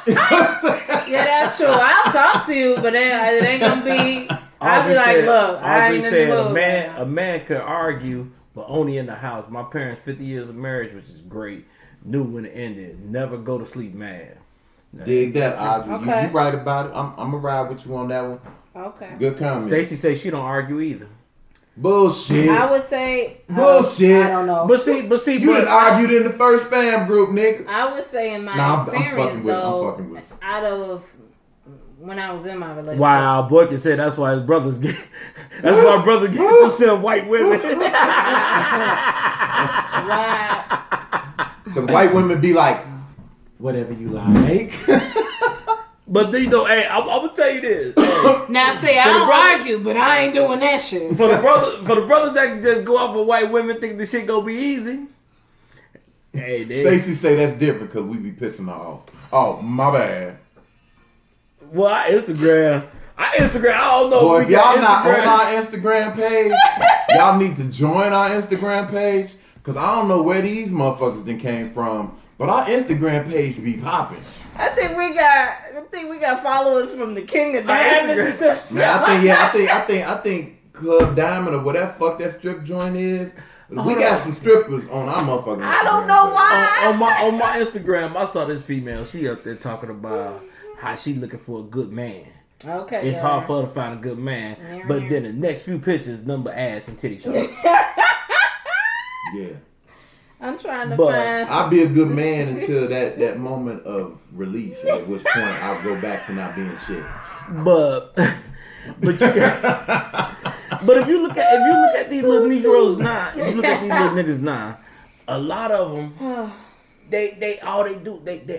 You know what I'm saying? Yeah, that's true. I'll talk to you, but then it ain't gonna be. I'll be like, look, I ain't in the mood. a man could argue, but only in the house. My parents, 50 years of marriage, which is great, knew when it ended. Never go to sleep mad. Dig that, Audrey. Okay. You right about it. I'm gonna ride with you on that one. Okay. Good comment. Stacy says she don't argue either. Bullshit. I would say Bullshit. I don't know. But You done argued in the first fam group, nigga. I would say in my Nah, I'm experience fucking with it. I'm though, fucking with it. out of when I was in my relationship. Wow, boy can say that's why his brothers get. That's why my brother get himself white women. Why? Because white women be like, whatever you like. But you know, hey, I'm gonna tell you this. Hey, Now see, I don't argue, but I ain't doing that shit. for the brothers that can just go off of white women, think this shit gonna be easy. Hey, Stacy say that's different because we be pissing her off. Oh, my bad. Well, I Instagram. I don't know. Boy, if if we got y'all not Instagram. on our Instagram page, y'all need to join our Instagram page. Because I don't know where these motherfuckers then came from. But our Instagram page be popping. I think we got followers from the King of Diamonds. Man, I think Club Diamond or whatever fuck that strip joint is. We got some strippers on our motherfucking I don't Instagram know page. why. on my Instagram, I saw this female. She up there talking about how she looking for a good man. Okay. It's hard for her to find a good man. Yeah. But then the next few pictures, number ass and titty shots. Yeah. I'm trying to But find. I'll be a good man until that moment of release, at which point I'll go back to not being shit. But you got, but if you look at these little Negroes now, if you look at these little niggas now, a lot of them they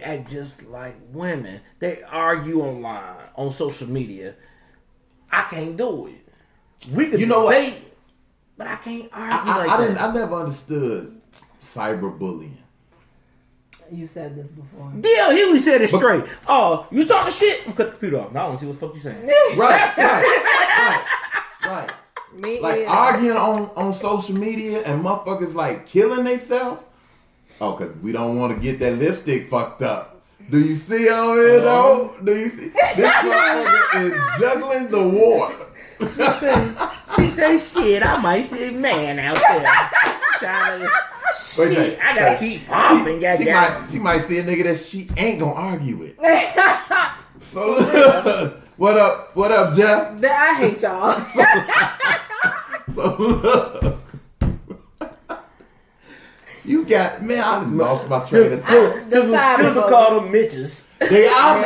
act just like women. They argue online on social media. I can't do it. We could debate, but I can't argue that. I never understood cyberbullying. You said this before. Yeah, he only said it straight. Oh, you talking shit? I'm gonna cut the computer off. Now I don't see what the fuck you saying. Right. Me Like either. arguing on social media and motherfuckers like killing themselves. Oh, cause we don't want to get that lipstick fucked up. Do you see over here though? Do you see? This motherfucker is juggling the water. She say shit. I might see a man out there trying to. Shit, I gotta keep popping. She might see a nigga that she ain't gonna argue with. So what up, Jeff? I hate y'all. So you got I lost my train of thought. Sizzle called them Mitches. They are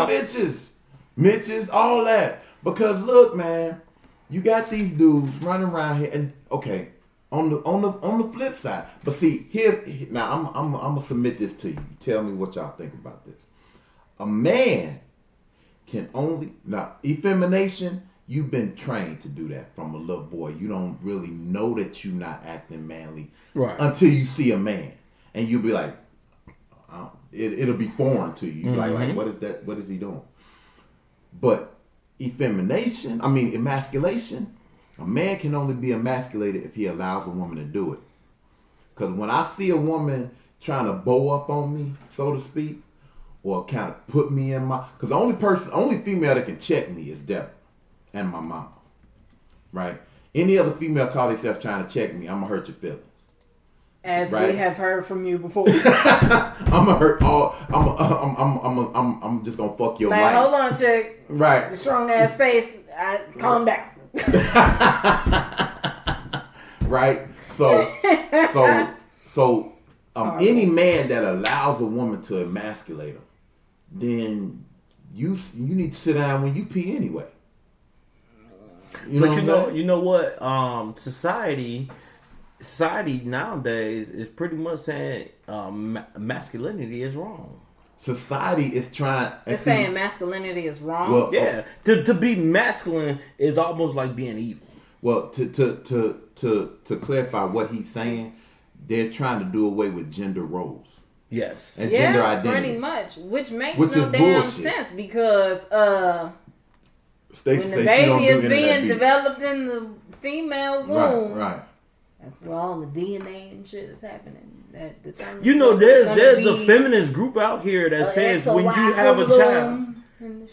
bitches. Mitches, all that. Because look, man, you got these dudes running around here and okay, on the flip side. But see, now I'm gonna submit this to you. Tell me what y'all think about this. A man can only effemination you've been trained to do that from a little boy. You don't really know that you're not acting manly until you see a man, and you'll be like, it'll be foreign to you. Like what is that? What is he doing? But emasculation, a man can only be emasculated if he allows a woman to do it. Because when I see a woman trying to bow up on me, so to speak, or kind of put me in my... Because the only female that can check me is Deborah and my mama. Right? Any other female call themselves trying to check me, I'm going to hurt your feelings. As we have heard from you before. I'm gonna hurt all. I'm just gonna fuck your life. Hold on, chick. Right. The strong ass face. Calm down. Right. So, any man that allows a woman to emasculate him, then you need to sit down when you pee anyway. You know what? Society nowadays is pretty much saying masculinity is wrong. Society is trying. It's saying masculinity is wrong. Well, yeah, to be masculine is almost like being evil. Well, to clarify what he's saying, they're trying to do away with gender roles. Yes, and gender identity, pretty much, which makes no damn sense because when the baby is being developed in the female womb, right. That's where all the DNA and shit is happening. That determines. There's a feminist group out here that says when you have a child.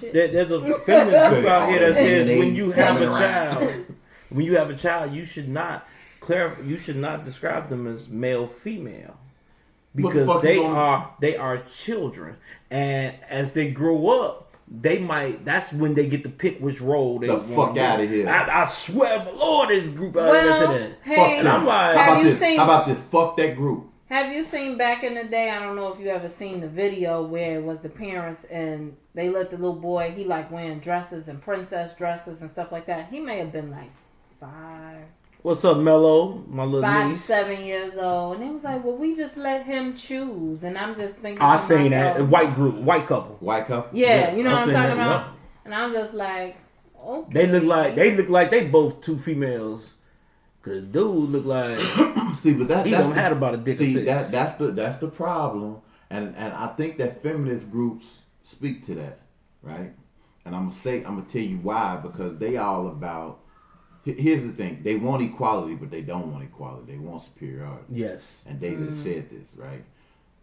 There's a feminist group out here that says when you have a child, you should not describe them as male, female, because they are children, and as they grow up. That's when they get to pick which role they want. The fuck out of here. I swear for Lord, this group out there today. Hey, and I'm like, how about this? Fuck that group. Have you seen back in the day, I don't know if you ever seen the video where it was the parents and they let the little boy, he like wearing dresses and princess dresses and stuff like that. He may have been like 5. What's up, Mello? My little 5 niece. 7 years old. And it was like, well, we just let him choose. And I'm just thinking I seen that. White couple. Yeah, you know what I'm talking about? Yep. And I'm just like, okay. They look like they both two females. Cause dude look like see, but he don't have about a dick. See, that's the problem. And I think that feminist groups speak to that, right? And I'm gonna tell you why, because they all about. Here's the thing: they want equality, but they don't want equality. They want superiority. Yes. And David said this, right?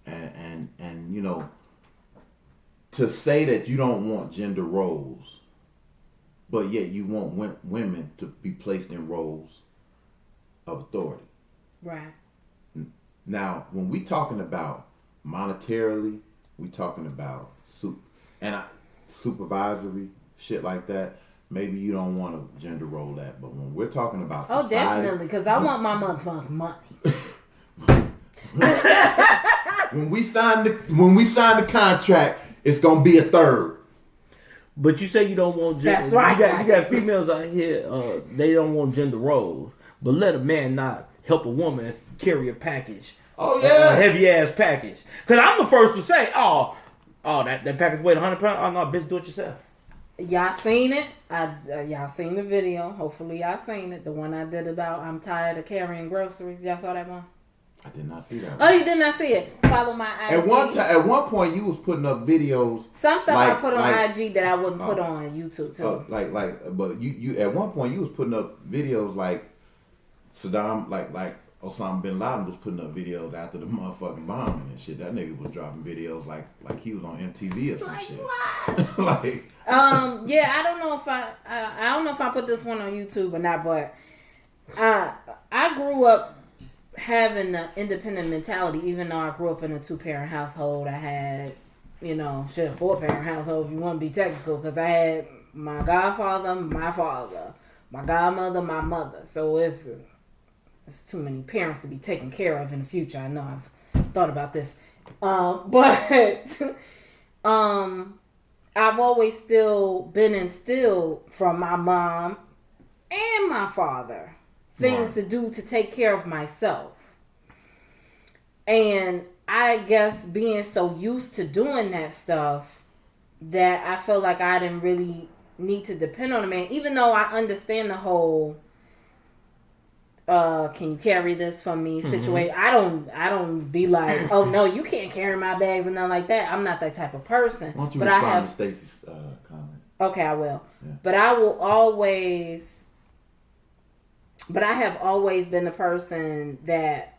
And you know, to say that you don't want gender roles, but yet you want women to be placed in roles of authority. Right. Now, when we talking about monetarily, we talking about supervisory shit like that. Maybe you don't want to gender role that, but when we're talking about society, definitely, because I want my motherfucking money. when we sign the contract, it's gonna be a third. But you say you don't want gender. That's right. You got females out here. They don't want gender roles, but let a man not help a woman carry a package. Oh yeah, a heavy ass package. Because I'm the first to say, that package weighed 100 pounds. Oh no, bitch, do it yourself. Y'all seen it? Y'all seen the video. Hopefully y'all seen it. The one I did about I'm tired of carrying groceries. Y'all saw that one? I did not see that one. Oh, you did not see it? Follow my IG. At one point you was putting up videos. Some stuff I put on IG that I wouldn't put on YouTube too. But you at one point you was putting up videos like Saddam, like Osama bin Laden was putting up videos after the motherfucking bombing and shit. That nigga was dropping videos like he was on MTV or some shit. What? Yeah, I don't know if I don't know if I put this one on YouTube or not, but I grew up having the independent mentality, even though I grew up in a 2-parent household. I had, a 4-parent household if you want to be technical, because I had my godfather, my father, my godmother, my mother. So it's too many parents to be taken care of in the future. I know I've thought about this. But I've always still been instilled from my mom and my father things to do to take care of myself. And I guess being so used to doing that stuff that I feel like I didn't really need to depend on a man, even though I understand the whole can you carry this for me situation. I don't be like, oh no, you can't carry my bags and nothing like that. I'm not that type of person. Why don't you but respond I have to Stacy's comment? Okay, I will. Yeah. But I will always but I have always been the person that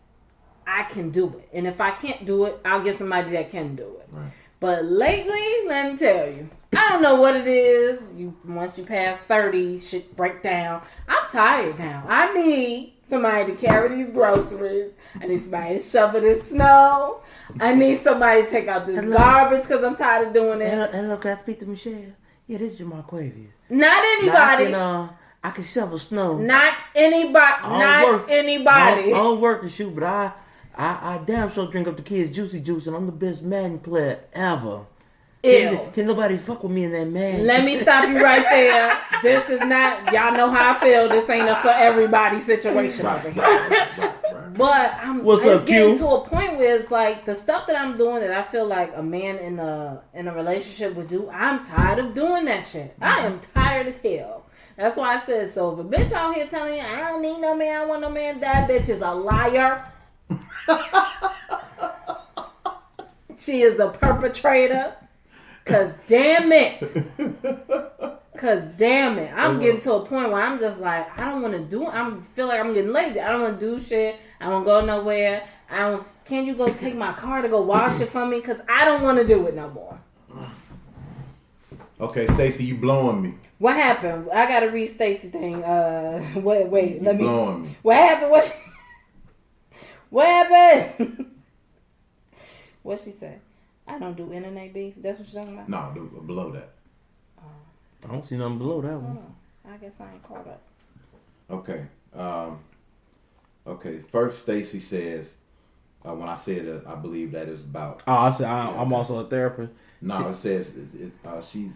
I can do it. And if I can't do it, I'll get somebody that can do it. Right. But lately, let me tell you, I don't know what it is. Once you pass 30, shit break down. I'm tired now. I need somebody to carry these groceries. I need somebody to shovel this snow. I need somebody to take out this garbage because I'm tired of doing it. Hello, can I speak to Michelle? Yeah, this is Jamal Quavius. Not anybody. I can shovel snow. Not anybody. Anybody. I don't work to shoot, but I damn sure drink up the kids' juicy juice, and I'm the best Madden player ever. Can nobody fuck with me in that Madden? Let me stop you right there. This is not, y'all know how I feel. This ain't a for everybody situation over here. But What's up, getting Q? to a point where it's like the stuff that I'm doing that I feel like a man in a relationship would do. I'm tired of doing that shit. I am tired as hell. That's why I said so. If a bitch out here telling you I don't need no man, I want no man, that bitch is a liar. She is a perpetrator. Cause damn it. I'm getting to a point where I'm just like, I don't want to do it. I feel like I'm getting lazy. I don't want to do shit. I don't go nowhere. Can you go take my car to go wash it for me? Cause I don't want to do it no more. Okay, Stacey, you blowing me. What happened? I gotta read Stacey thing. Wait, let me. Blowing me. What happened? What happened? What she say? I don't do internet beef. That's what you're talking about? No, below that. I don't see nothing below that one. I guess I ain't caught up. Okay. Okay. First, Stacey says, when I said that, I believe that is about. Oh, I said I'm also a therapist. No, it says she's.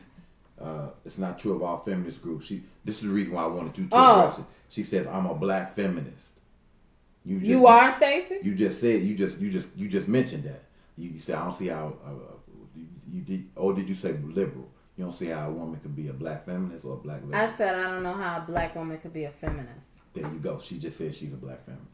It's not true of all feminist groups. This is the reason why I wanted you to address it. She says I'm a black feminist. You are, Stacey? You just said you just mentioned that. You said I don't see how you did. Or did you say liberal? You don't see how a woman could be a black feminist or a black liberal. I said I don't know how a black woman could be a feminist. There you go. She just said she's a black feminist.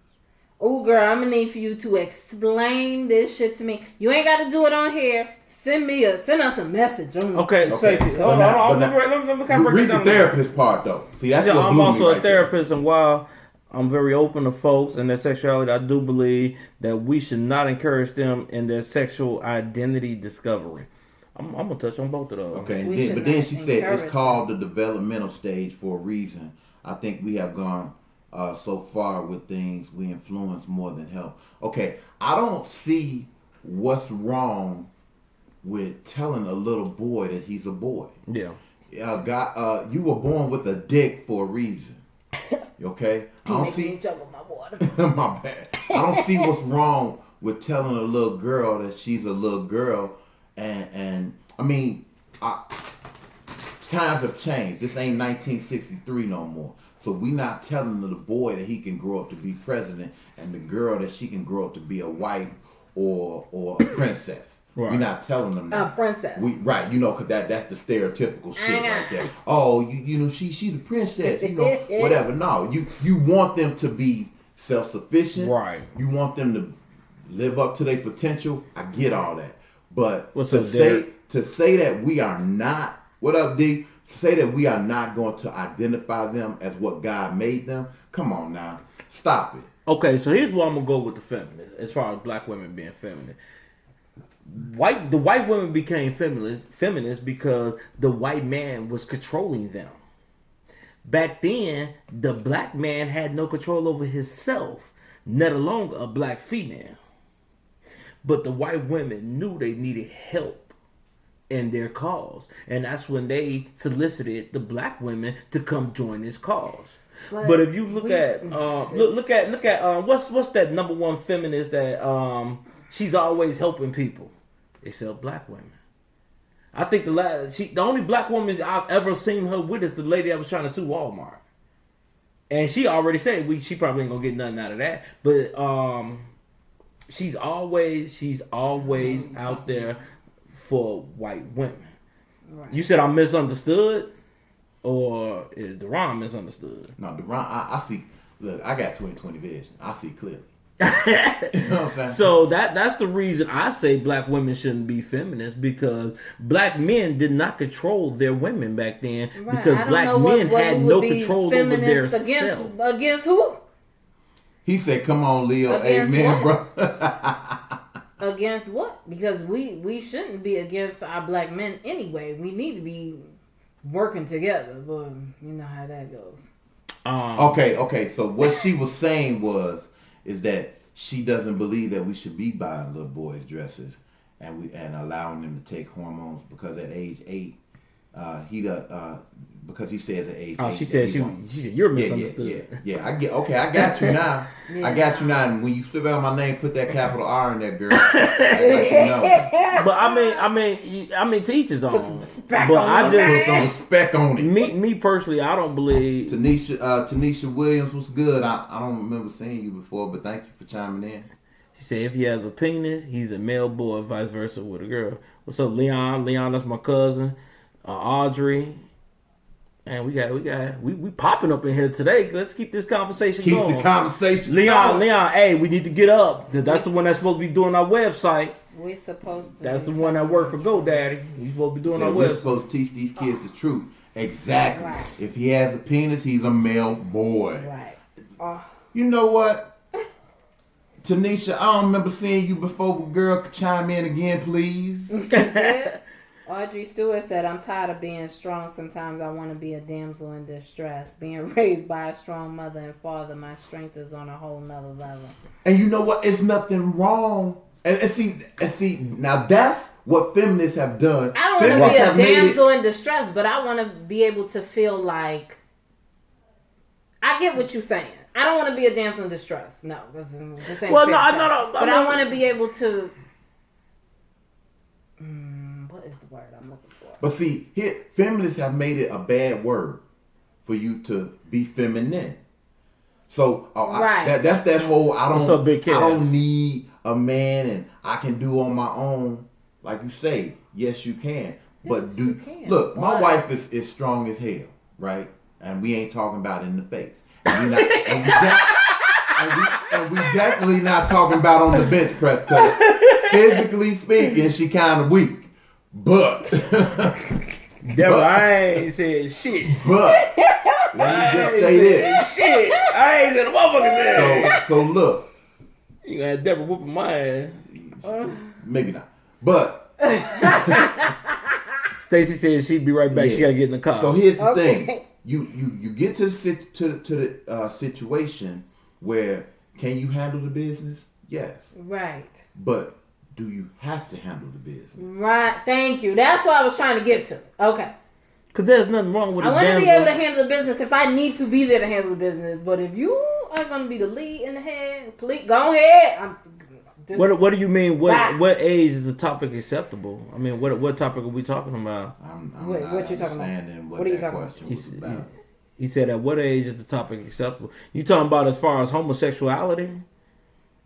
Oh, girl, I'm gonna need for you to explain this shit to me. You ain't got to do it on here. Send us a message. Okay, Stacey. Hold on. Let me kind of break read the therapist part though. See, that's what I'm also a therapist, there. and while I'm very open to folks and their sexuality, I do believe that we should not encourage them in their sexual identity discovery. I'm gonna touch on both of those. Okay, but then she said it's called the developmental stage for a reason. I think we have gone so far with things we influence more than help. Okay, I don't see what's wrong with telling a little boy that he's a boy. Yeah. You were born with a dick for a reason. Okay? I don't see my water. my bad. I don't see what's wrong with telling a little girl that she's a little girl. And I mean, times have changed. This ain't 1963 no more. So we not telling the boy that he can grow up to be president and the girl that she can grow up to be a wife or a princess. Right. We're not telling them that. A princess. Right, because that's the stereotypical shit right there. Oh, you know, she's a princess, whatever. No, you want them to be self-sufficient. Right. You want them to live up to their potential. I get all that. But to say that we are not, what up, D? Say that we are not going to identify them as what God made them. Come on now. Stop it. Okay, so here's where I'm going to go with the feminist, as far as black women being feminine. The white women became feminist because the white man was controlling them. Back then, the black man had no control over himself, let alone a black female. But the white women knew they needed help in their cause, and that's when they solicited the black women to come join this cause. But if you look at what's that number one feminist that she's always helping people, except black women. I think the only black woman I've ever seen her with is the lady that was trying to sue Walmart, and she already said she probably ain't gonna get nothing out of that. But she's always out there for white women. Right. You said I'm misunderstood? Or is Deron misunderstood? No, Deron, I see. Look, I got 20/20 vision. I see clearly. You know what I'm saying? So that's the reason I say black women shouldn't be feminists, because black men did not control their women back then, Right. because black men had no control over their against, self. against who? He said, "Come on, Leo, Against amen, what? bro." Against what? Because we shouldn't be against our black men anyway. We need to be working together, but you know how that goes. Okay. So what she was saying is that she doesn't believe that we should be buying little boys dresses and allowing them to take hormones, because at age 8, because he says at age 8. She said you're misunderstood. Yeah. I got you now. Yeah. I got you now. And when you slip out my name, put that capital R in there, girl. I let you know. But I mean, to each his own. Respect But on I it. just Put some respect on it. me personally, I don't believe. Tanisha Williams was good. I don't remember seeing you before, but thank you for chiming in. She said if he has a penis, he's a male boy, vice versa with a girl. What's up, Leon? Leon, that's my cousin. Audrey. And we popping up in here today. Let's keep this conversation going. Keep the conversation Leon, going. hey, we need to get up. That's the one that's supposed to be doing our website. We're supposed to. That's the one that worked for GoDaddy. He's supposed to be doing our We're website. supposed to teach these kids the truth. Exactly. Right. If he has a penis, he's a male boy. Right. You know what? Tanisha, I don't remember seeing you before. Girl, chime in again, please. Audrey Stewart said, "I'm tired of being strong. Sometimes I want to be a damsel in distress. Being raised by a strong mother and father, my strength is on a whole nother level." And you know what? It's nothing wrong. And see, now that's what feminists have done. I don't want to be a damsel in distress, but I want to be able to feel like I get what you're saying. I don't want to be a damsel in distress. No, this ain't Well, fair no, talk. no. But I want to be able to. What is the word I'm looking for? But see, here, feminists have made it a bad word for you to be feminine. So Right. that's that whole I What's up, Big Cat? I don't need a man and I can do on my own. Like you say, yes you can. But You can. look, my But- wife is strong as hell, right? And we ain't talking about it in the face. And we definitely not talking about on the bench press, because physically speaking, she kind of weak. But I ain't said shit. But let me just say this. Shit, I ain't said a motherfucker there. So look, You got Deborah whooping my ass. maybe not. But Stacy said she'd be right back. Yeah. She gotta get in the car. so here's the Okay. thing: you get to the situation where can you handle the business? Yes, Right. but do you have to handle the business? Right. Thank you. That's what I was trying to get to. Okay. Because there's nothing wrong with I a want to damn. be able to handle the business if I need to be there to handle the business. But if you are going to be the lead in the head, please go ahead. What do you mean? Right. What age is the topic acceptable? I mean, what topic are we talking about? I'm What not you talking about? understanding What are you that talking about? question was about. He said, at what age is the topic acceptable? You talking about as far as homosexuality?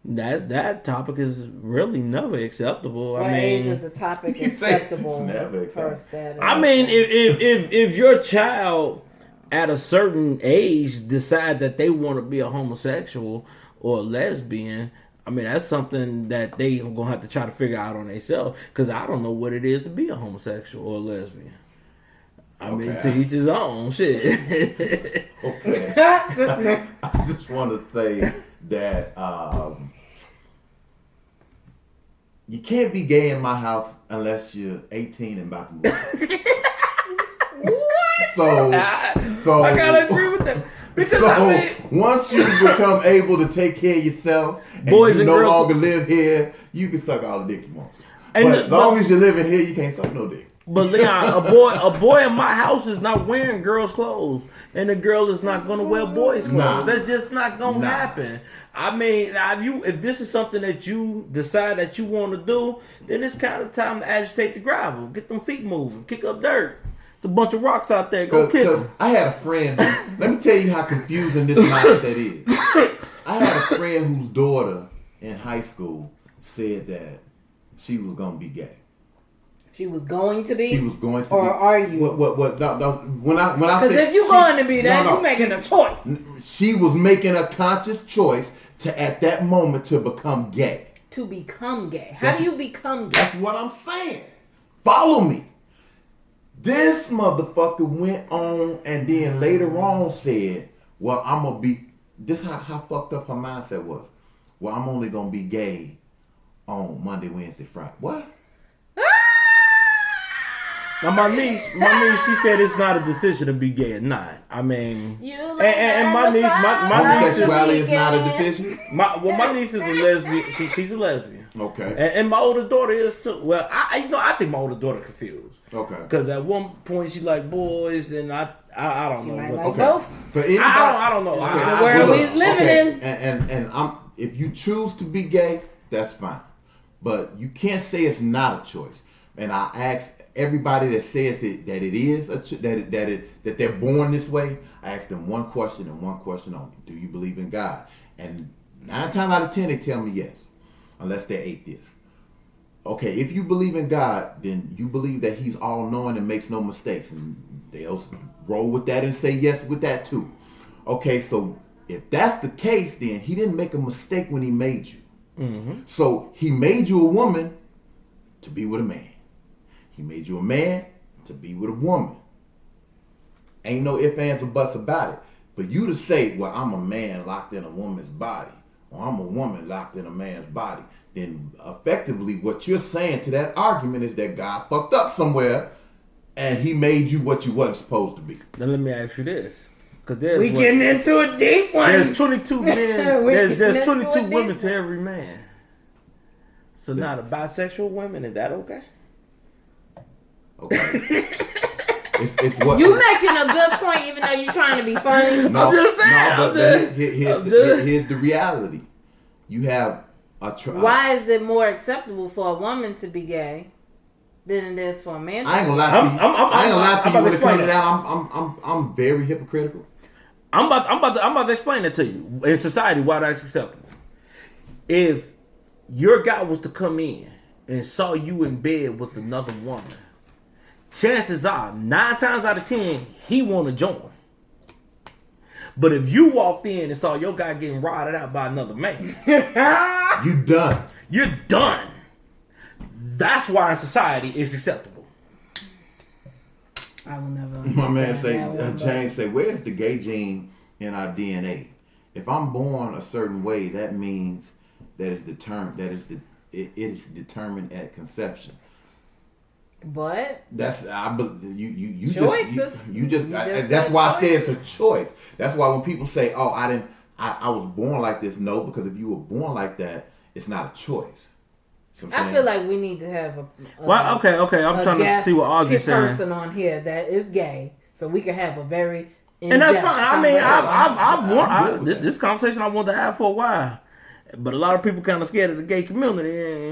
That topic is really never acceptable. What I mean, age is the topic You say acceptable it's never for acceptable. status? I mean, if your child at a certain age decide that they want to be a homosexual or a lesbian, I mean, that's something that they are gonna have to try to figure out on themselves. Because I don't know what it is to be a homosexual or a lesbian. I mean, Okay. to each his own. Shit. Okay. This man. I just want to say that you can't be gay in my house unless you're 18 and about to move. So I gotta agree with that. Because So I mean, once you become able to take care of yourself and Boys you and no girls- longer live here, you can suck all the dick you want. And But the- as long as you're living here, you can't suck no dick. but Leon, a boy in my house is not wearing girls' clothes, and the girl is not gonna wear boys' clothes. Nah. That's just not gonna Nah. happen. I mean, now if this is something that you decide that you want to do, then it's kind of time to agitate the gravel, get them feet moving, kick up dirt. It's a bunch of rocks out there. Go kick them. I had a friend. Let me tell you how confusing this mindset is. I had a friend whose daughter in high school said that she was gonna be gay. She was going to be. She was going to or be. Are you? What? No, when I Because said if you're going to be that, you're making she, a choice. She was making a conscious choice to, at that moment, to become gay. To become gay. How do you become gay? That's what I'm saying. Follow me. This motherfucker went on and then later on said, well, I'm going to be... This how fucked up her mindset was. Well, I'm only going to be gay on Monday, Wednesday, Friday. What? Now my niece, she said it's not a decision to be gay at 9. I mean, and my niece, my niece homosexuality is not a decision. My niece is a lesbian. She's a lesbian. Okay. And my older daughter is too. Well, I think my older daughter confused. Okay. Because at one point she like boys, and I don't know. Might What, like both. For anybody, I don't know. The world we living in. And if you choose to be gay, that's fine. But you can't say it's not a choice. And I ask everybody that says it that it is that they're born this way. I ask them one question and one question only: do you believe in God? And 9 times out of 10 they tell me yes, unless they're atheists. Okay, if you believe in God, then you believe that He's all knowing and makes no mistakes, and they'll roll with that and say yes with that too. Okay, so if that's the case, then He didn't make a mistake when He made you. Mm-hmm. So He made you a woman to be with a man. He made you a man to be with a woman. Ain't no ifs, ands, or buts about it. For you to say, well, I'm a man locked in a woman's body, or I'm a woman locked in a man's body, then effectively what you're saying to that argument is that God fucked up somewhere and He made you what you wasn't supposed to be. Now let me ask you this. We getting into a deep one. There's 22 men. there's 22 women to every man. So now the bisexual women, is that okay? Okay. it's what you making a good point, even though you're trying to be funny. No, I'm just saying. No, but here's the reality. You have why is it more acceptable for a woman to be gay than it is for a man? I ain't gonna lie to you. I ain't gonna lie to you. When it comes to that, I'm very hypocritical. I'm about to explain it to you. In society, why that's acceptable. If your guy was to come in and saw you in bed with another woman, chances are 9 times out of 10 he want to join. But if you walked in and saw your guy getting rotted out by another man, you done. You're done. That's why in society it's acceptable. I will never. My man say, James say, where's the gay gene in our DNA? If I'm born a certain way, that means that it's determined. It is determined at conception. But that's you choices. You just that's why I say it's a choice. That's why when people say, "Oh, I was born like this," no, because if you were born like that, it's not a choice. I feel like we need to have a okay. I'm trying to see what Audrey's saying. Person on here that is gay, so we can have a very and that's fine. I mean, I've this conversation I wanted to have for a while. But a lot of people kind of scared of the gay community.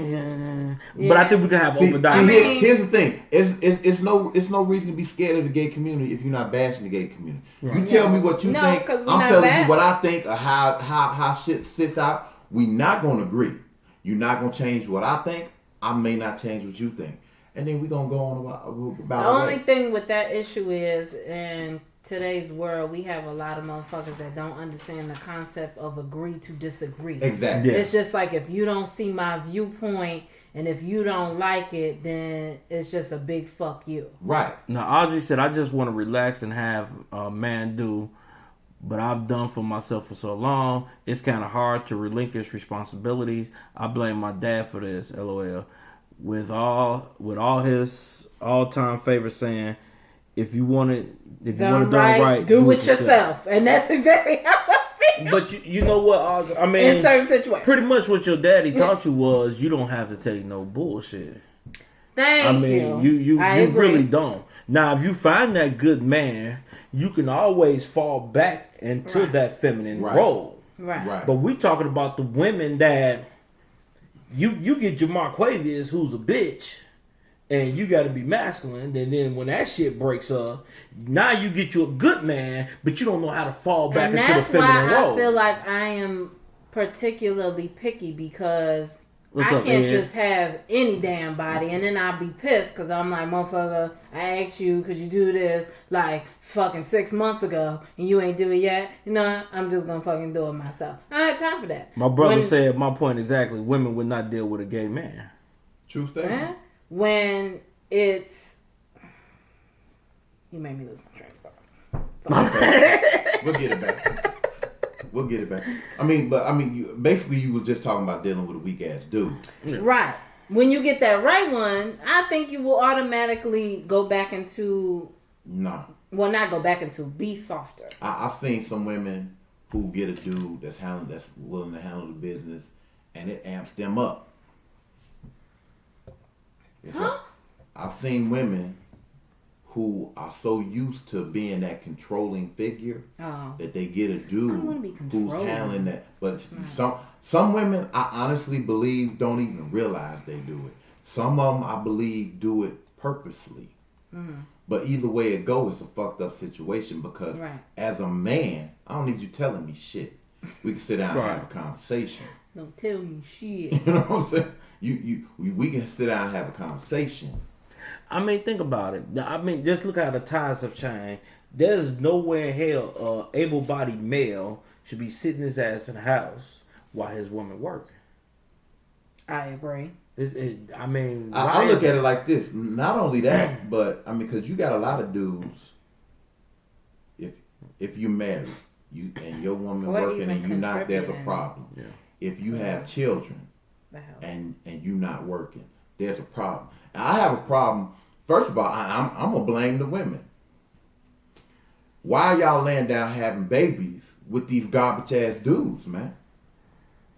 Yeah. But I think we can have open dialogue. Here's the thing: it's no reason to be scared of the gay community if you're not bashing the gay community. Right. You tell me what you think. I'm telling you what I think of how shit sits out. We're not gonna agree. You're not gonna change what I think. I may not change what you think, and then we're gonna go on about. The only thing with that issue is in today's world, we have a lot of motherfuckers that don't understand the concept of agree to disagree. Exactly. Yeah. It's just like if you don't see my viewpoint and if you don't like it, then it's just a big fuck you. Right. Now, Audrey said, I just want to relax and have a man do, but I've done for myself for so long. It's kind of hard to relinquish responsibilities. I blame my dad for this, LOL. With all his all-time favorite saying, if you want to do it right, do it yourself. And that's exactly how I feel. But you know what? I mean, in certain situations, pretty much what your daddy taught you was you don't have to take no bullshit. Thank you. You really don't. Now, if you find that good man, you can always fall back into that feminine role. Right. But we talking about the women that you get your Marquavius, who's a bitch. And you got to be masculine. And then when that shit breaks up, now you get you a good man, but you don't know how to fall back into the feminine role. I feel like I am particularly picky because What's I up, can't Ed? just have any damn body, and then I'll be pissed because I'm like, motherfucker, I asked you, could you do this like fucking 6 months ago, and you ain't do it yet? You know, I'm just gonna fucking do it myself. I don't have time for that. My brother said my point exactly. Women would not deal with a gay man. True statement. When it's, you made me lose my train of thought. We'll get it back. We'll get it back. I mean, basically, you was just talking about dealing with a weak ass dude. Right. When you get that right one, I think you will automatically go back into. No. Well, not go back into, be softer. I've seen some women who get a dude that's willing to handle the business, and it amps them up. I've seen women who are so used to being that controlling figure that they get a dude who's handling that. But some women, I honestly believe, don't even realize they do it. Some of them, I believe, do it purposely. But either way it goes, it's a fucked up situation because as a man, I don't need you telling me shit. We can sit down and have a conversation. Don't tell me shit. You know what I'm saying? We can sit down and have a conversation. I mean, think about it. I mean, just look how the tides have changed. There's nowhere in hell able-bodied male should be sitting his ass in the house while his woman working. I agree. I mean, I look at it like this. Not only that, but I mean, because you got a lot of dudes. If you married, and your woman working and you not, there's a problem. Yeah. If you have children and you not working, there's a problem. And I have a problem. First of all, I'm gonna blame the women. Why are y'all laying down having babies with these garbage ass dudes, man?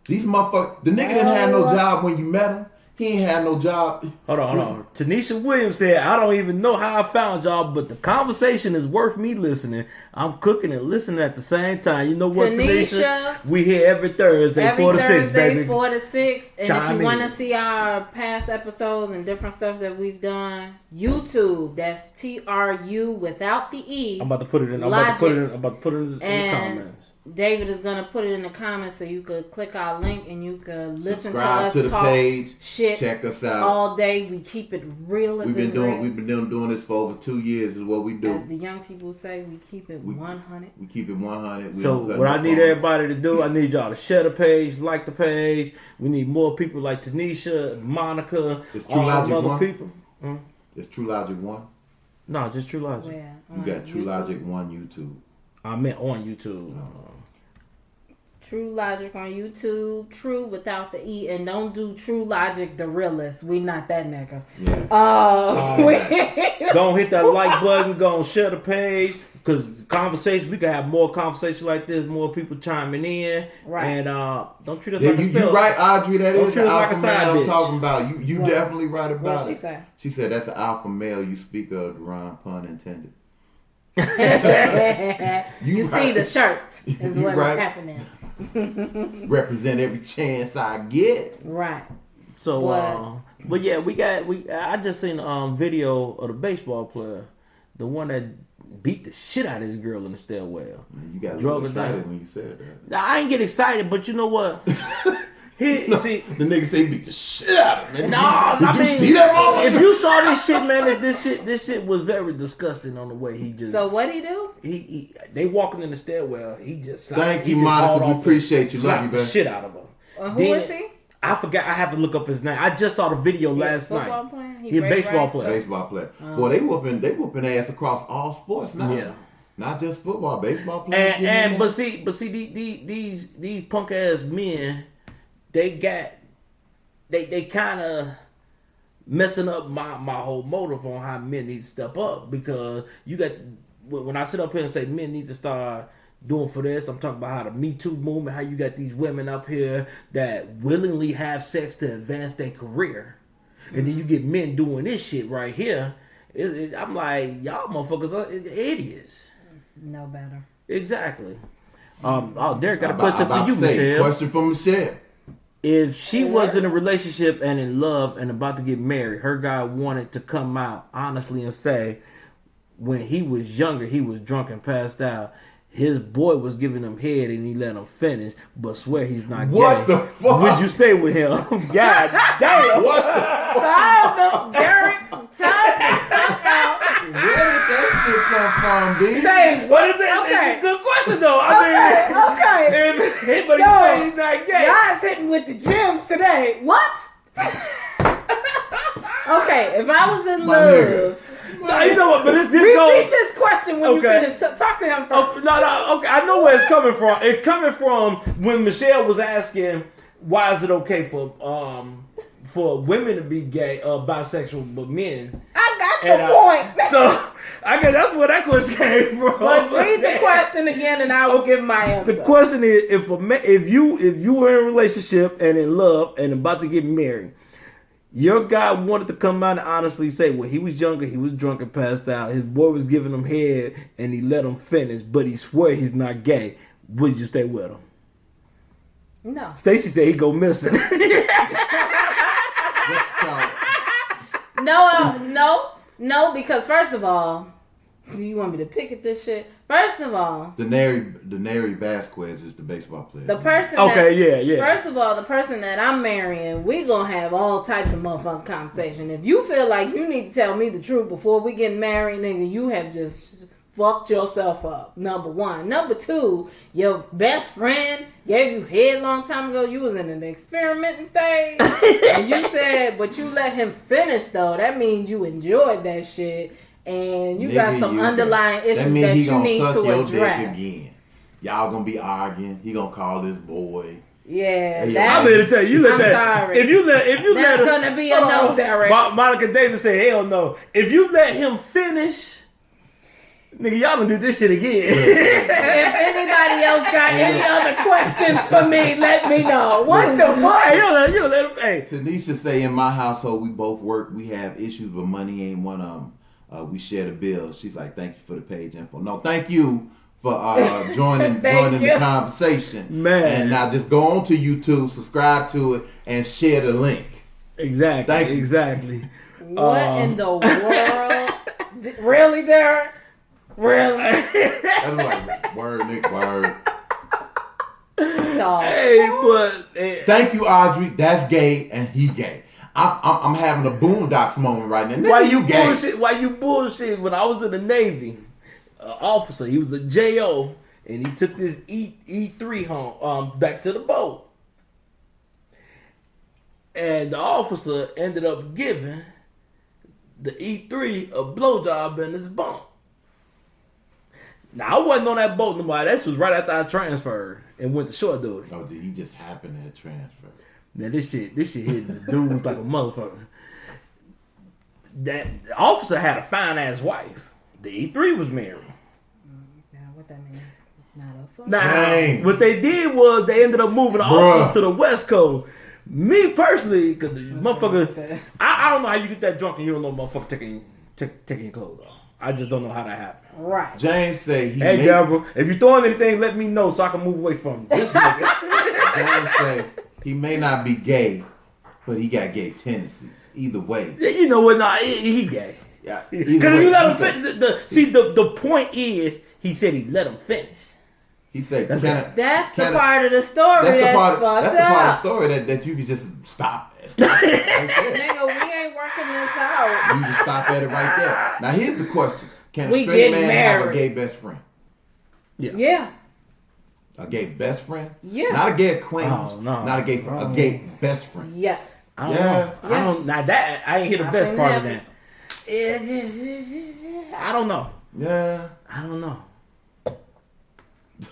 These motherfuckers. The nigga didn't have no job when you met him. He ain't had no job. Hold on. Tanisha Williams said, I don't even know how I found y'all, but the conversation is worth me listening. I'm cooking and listening at the same time. You know what, Tanisha? We here every Thursday, 4 to 6, baby. 4 to 6. And Chime if you want to see our past episodes and different stuff that we've done, YouTube, that's TRU without the E. I'm about to put it in. I'm about to put it in the comments. David is gonna put it in the comments so you could click our link and you could listen Subscribe to us talk page. shit. Check us out all day. We keep it real. We've been doing this for over 2 years. Is what we do. As the young people say, we keep it 100. We keep it 100. So what I need everybody to do, I need y'all to share the page, like the page. We need more people like Tanisha, Monica, all other people. It's True Logic 1. No, just True Logic. Where? You got True Logic 1 YouTube. I meant on YouTube. True Logic on YouTube. True without the E. And don't do True Logic the realist. We not that nigga. Yeah. Don't hit that like button. Go and share the page. Because conversation, we can have more conversation like this. More people chiming in. Right. And don't treat us like a spell. You're right, Audrey. That don't is treat the us alpha like a side male bitch. I'm talking about. You definitely right about it. What she say? She said that's an alpha male you speak of, Ron, pun intended. You see the shirt is what is happening. Represent every chance I get. Right. So, but yeah, I just seen a video of the baseball player, the one that beat the shit out of his girl in the stairwell. Man, you got a little excited when you said that. Now, I ain't get excited, but you know what? See, the nigga say beat the shit out of him. Did you see that motherfucker? If you saw this shit, man, this shit was very disgusting on the way he just. So what he do? They walking in the stairwell. He just. Thank you, Monica. We appreciate you. Love you, man. The shit out of him. Who is he? I forgot. I have to look up his name. I just saw the video last night. Player? He a baseball player. Baseball player. Boy, they whooping ass across all sports now. Yeah. Not just football, baseball players. But see these punk ass men, they kind of messing up my whole motive on how men need to step up, because you got, when I sit up here and say men need to start doing for this, I'm talking about how the Me Too movement, how you got these women up here that willingly have sex to advance their career, and then you get men doing this shit right here. I'm like, y'all motherfuckers are idiots. No better. Exactly. Derek got a question for you, Michelle. Question for Michelle. If she was in a relationship and in love and about to get married, her guy wanted to come out honestly and say, when he was younger, he was drunk and passed out. his boy was giving him head and he let him finish, but swear he's not What gay. the fuck? Would you stay with him? God damn. What the fuck? Time the Derek. Time the fuck out. Where did that shit come from, B? Say, What is it? Okay. It's a good question though. Okay. But Yo, he's not gay. Y'all sitting with the gyms today. What? Okay, if I was in My love. nigga. No, you know what? But this Repeat goes. this question when you finish. Talk to him first. Oh, no, okay. I know where it's coming from. It's coming from when Michelle was asking, "Why is it okay for women to be gay, bisexual, but men?" I got the point. So I guess that's where that question came from. But read the question again, and I will give my answer. The question is, if you were in a relationship and in love and about to get married, your guy wanted to come out and honestly say, when he was younger, he was drunk and passed out. His boy was giving him head and he let him finish, but he swear he's not gay. Would you stay with him? No. Stacy said he go missing. No, because first of all, do you want me to pick at this shit? First of all, Daenerys Vasquez is the baseball player. the person. Okay, yeah. First of all, the person that I'm marrying, we gonna have all types of motherfucking conversation. If you feel like you need to tell me the truth before we get married, nigga, you have just fucked yourself up. Number one. Number two, your best friend gave you head long time ago. You was in an experimenting stage, and you said, but you let him finish though. That means you enjoyed that shit. And you got some underlying issues that you need to address. Again. Y'all gonna be arguing. He gonna call this boy. Yeah, I'm here to tell you. I'm sorry. If you let that's gonna be a no, Derek. Monica Davis said, "Hell no." If you let him finish, nigga, y'all done did this shit again. If anybody else got any other questions for me, let me know. What the fuck? Hey, you let him. Hey, Tanisha say, in my household, we both work. We have issues, but money ain't one of them. We share the bill. She's like, thank you for the page info. No, thank you for joining the conversation. Man. And now just go on to YouTube, subscribe to it, and share the link. Exactly. Thank you. Exactly. What in the world? Really, Derek? Really? That's like, word, Nick, word. Dog. Hey, but Thank you, Audrey. That's gay, and he gay. I'm having a Boondocks moment right now. why you gay? bullshit? Why you bullshit? When I was in the Navy, officer, he was a JO, and he took this E3 home, back to the boat, and the officer ended up giving the E3 a blowjob in his bunk. Now I wasn't on that boat no more. That was right after I transferred and went to shore duty. Oh, did he just happen to transfer? Now this shit hit the dudes like a motherfucker. That the officer had a fine ass wife. The E3 was married. Now, what that mean? Not a fuck. Nah, Dang. what they did was they ended up moving the officer to the West Coast. Me personally, because the motherfucker, I don't know how you get that drunk and you don't know motherfucker taking your clothes off. I just don't know how that happened. Right. James say he. Hey, Deborah, if you're throwing anything, let me know so I can move away from this nigga. James say he may not be gay, but he got gay tendencies. Either way. You know what? Nah, he's gay. Yeah. Because you let him finish. The point is, he said he let him finish. He said, that's the part of the story that's fucked up. That's the part of the story that you can just stop. Nigga, we ain't working this out. You just stop at it right there. Now here's the question: can We a straight getting man married. have a gay best friend? Yeah. A gay best friend? Yeah. Not a gay acquaintance. Oh, no. Not a gay friend. A gay best friend. Yes. I don't. Now that I ain't hear the best part of that. I don't know. Yeah. I don't know.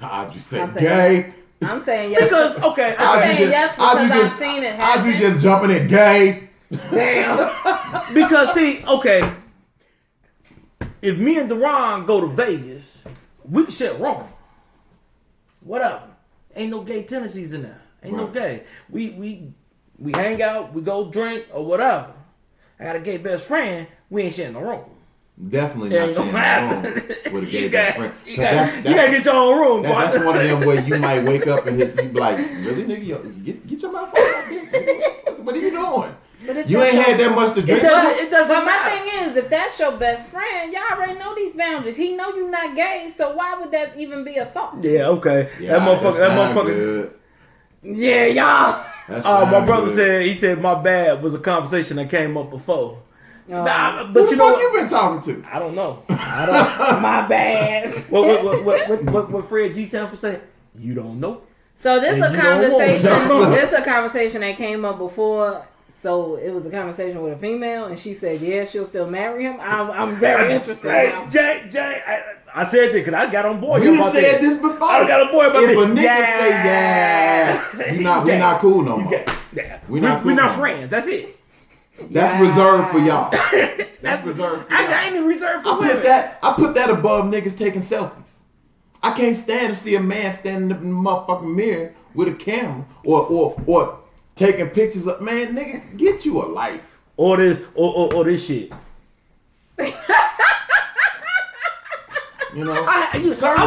I'd just say gay. I'm saying yes. Because okay, I'm saying yes because I've seen it happen. I'd you just jumping at gay. Damn. Because see, okay, if me and Deron go to Vegas, we can share a room. Whatever. Ain't no gay tendencies in there. Ain't no gay. We hang out, we go drink or whatever. I got a gay best friend. We ain't sharing no room. Definitely not sharing a room with a gay best friend. You gotta get your own room. That's one of them where you might wake up and you be like, really, nigga, get your mouth out. What are you doing? But if You ain't had that much to drink. It doesn't But my matter. thing is, if that's your best friend, y'all already know these boundaries. He know you not gay, so why would that even be a thought? Yeah, okay. Yeah, that motherfucker. Good. Yeah, y'all. My brother said my bad was a conversation that came up before. But Who the you know fuck what? you been talking to? I don't know. My bad. What Fred G. Sanford said? You don't know. So this And a you don't conversation. want it. This a conversation that came up before. So it was a conversation with a female, and she said, "Yeah, she'll still marry him." I'm very interested now. Jay, I said that because I got on board. We done about said this before. I got on board about If this. a nigga say yeah, we not cool no more. Yeah. We not cool not no more. friends. That's it. That's reserved for y'all. That's reserved for y'all. I ain't even reserved for I women. put that above niggas taking selfies. I can't stand to see a man standing in the motherfucking mirror with a camera or taking pictures of, man, nigga, get you a life. Or this shit. You know, I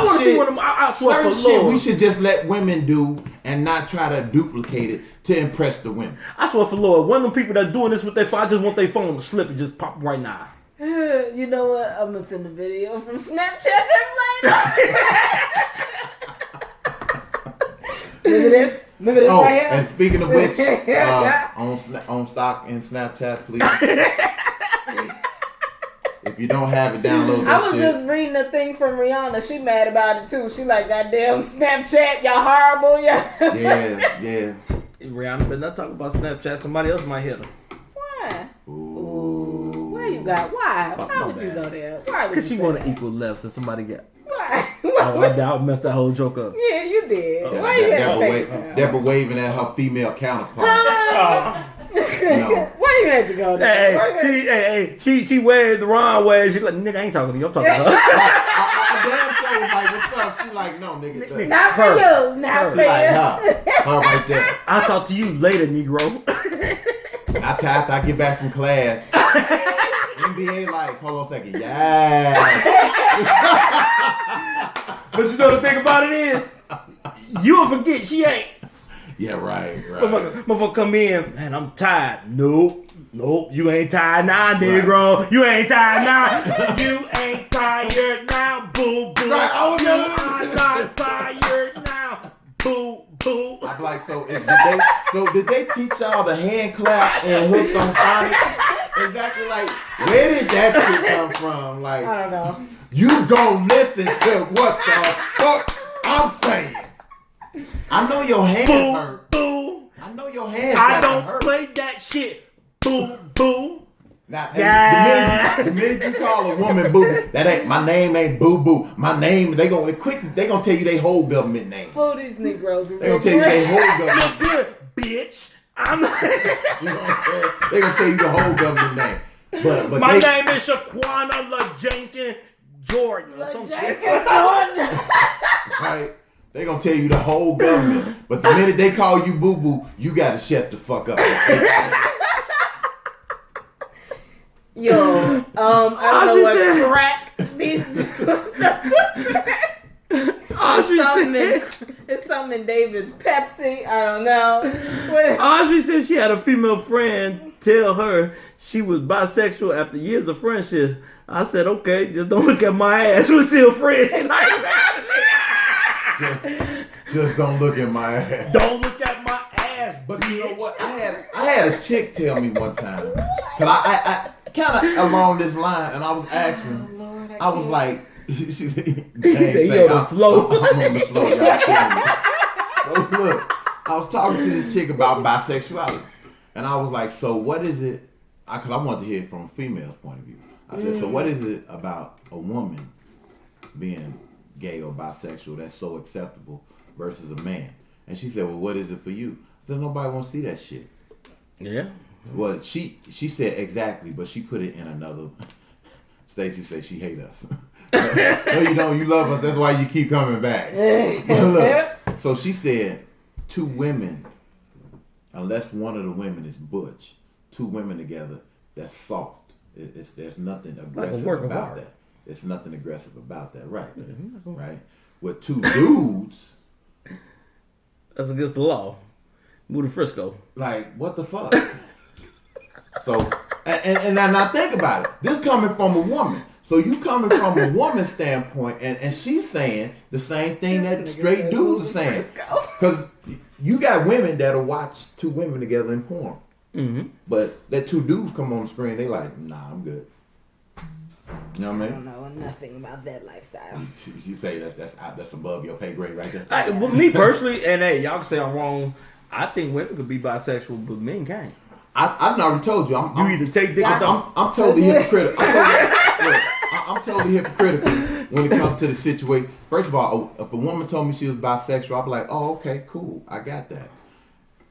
want to see one of them. I swear certain for shit Lord. we should just let women do and not try to duplicate it to impress the women. I swear for Lord, one of them people that doing this with their phone, I just want their phone to slip and just pop right now. You know what? I'm gonna send a video from Snapchat to him later. Remember this? Remember this right here? And speaking of which, on stock and Snapchat, please. If you don't have it, download that I was shit. just reading a thing from Rihanna. She mad about it too. She like, goddamn Snapchat, y'all horrible, Yeah. Rihanna better not talk about Snapchat. Somebody else might hit her. Why? Ooh. Why you got? Why? Oh, Why my would you bad. go there? Why would Because you she say want that? to equal left, so somebody get. Why? Oh, I doubt I messed that whole joke up. Yeah, you did. Oh, Why you had to take it? Deborah waving at her female counterpart. Why you had to go there? Why you had She waved the wrong way. She like, nigga, I ain't talking to you. I'm talking to her. I damn sure was like, what's up? She like, no, nigga. Not for Her. you. Not She for like, you. her right there. I'll talk to you later, Negro. After I get back from class, NBA like, hold on a second, yeah. But you know the thing about it is, you'll forget she ain't. Yeah, right. Motherfucker come in, man, I'm tired. Nope, you ain't tired now, Negro. Right. You ain't tired now. You ain't tired now, boo boo. Right, oh, You no. are not tired now, boo boo. I'm like, did they teach y'all the hand clap and hooked on phonics? Exactly, like, where did that shit come from? Like, I don't know. you gon' listen to what the fuck I'm saying. I know your hands hurt. Boo. I know your hands I don't hurt. play that shit. Boo boo. Now, Yeah. the minute you call a woman boo, that ain't my name. Ain't boo boo. My name. They gonna tell you they whole government name. Who these Negroes is They gonna tell you they whole government. Good bitch. I'm. You know what I'm saying? They gonna tell you the whole government name. But My name is Shaquana LaJenkins Jordan or some shit. right? They gonna tell you the whole government. But the minute they call you boo boo, you gotta shut the fuck up. Yo, I don't know what crack these it's something in David's Pepsi. I don't know. Audrey said she had a female friend tell her she was bisexual after years of friendship. I said, okay, just don't look at my ass. We're still friends. She's like, just don't look at my ass. don't look at my ass, But you know what? I had a chick tell me one time. Cause I kind of along this line, and I was asking. I was like, she said, you on the floor. I'm on the floor. Y'all killing me. So look, I was talking to this chick about bisexuality, and I was like, so what is it? Because I wanted to hear it from a female's point of view. I said, so what is it about a woman being gay or bisexual that's so acceptable versus a man? And she said, well, what is it for you? I said, nobody wants to see that shit. Yeah. Well, she said exactly, but she put it in another. Stacey said she hate us. No, you don't. You love us. That's why you keep coming back. But look, so she said, two women, unless one of the women is butch, two women together, that's soft. There's nothing aggressive about art. that. There's nothing aggressive about that, right? Right. With two dudes, That's against the law. Move to Frisco. like what the fuck? So, and now think about it. This coming from a woman. So you coming from a woman's standpoint, and she's saying the same thing that straight dudes are saying. Because you got women that'll watch two women together in porn. Mm-hmm. But that two dudes come on the screen, they like, nah, I'm good. You know what I mean? I don't know nothing about that lifestyle. She say that's above your pay grade right there. Well, me personally, and hey, y'all can say I'm wrong. I think women could be bisexual, but men can't. I've already told you. You either take dick or don't. I'm totally hypocritical. I'm totally hypocritical when it comes to the situation. First of all, if a woman told me she was bisexual, I'd be like, oh, okay, cool. I got that.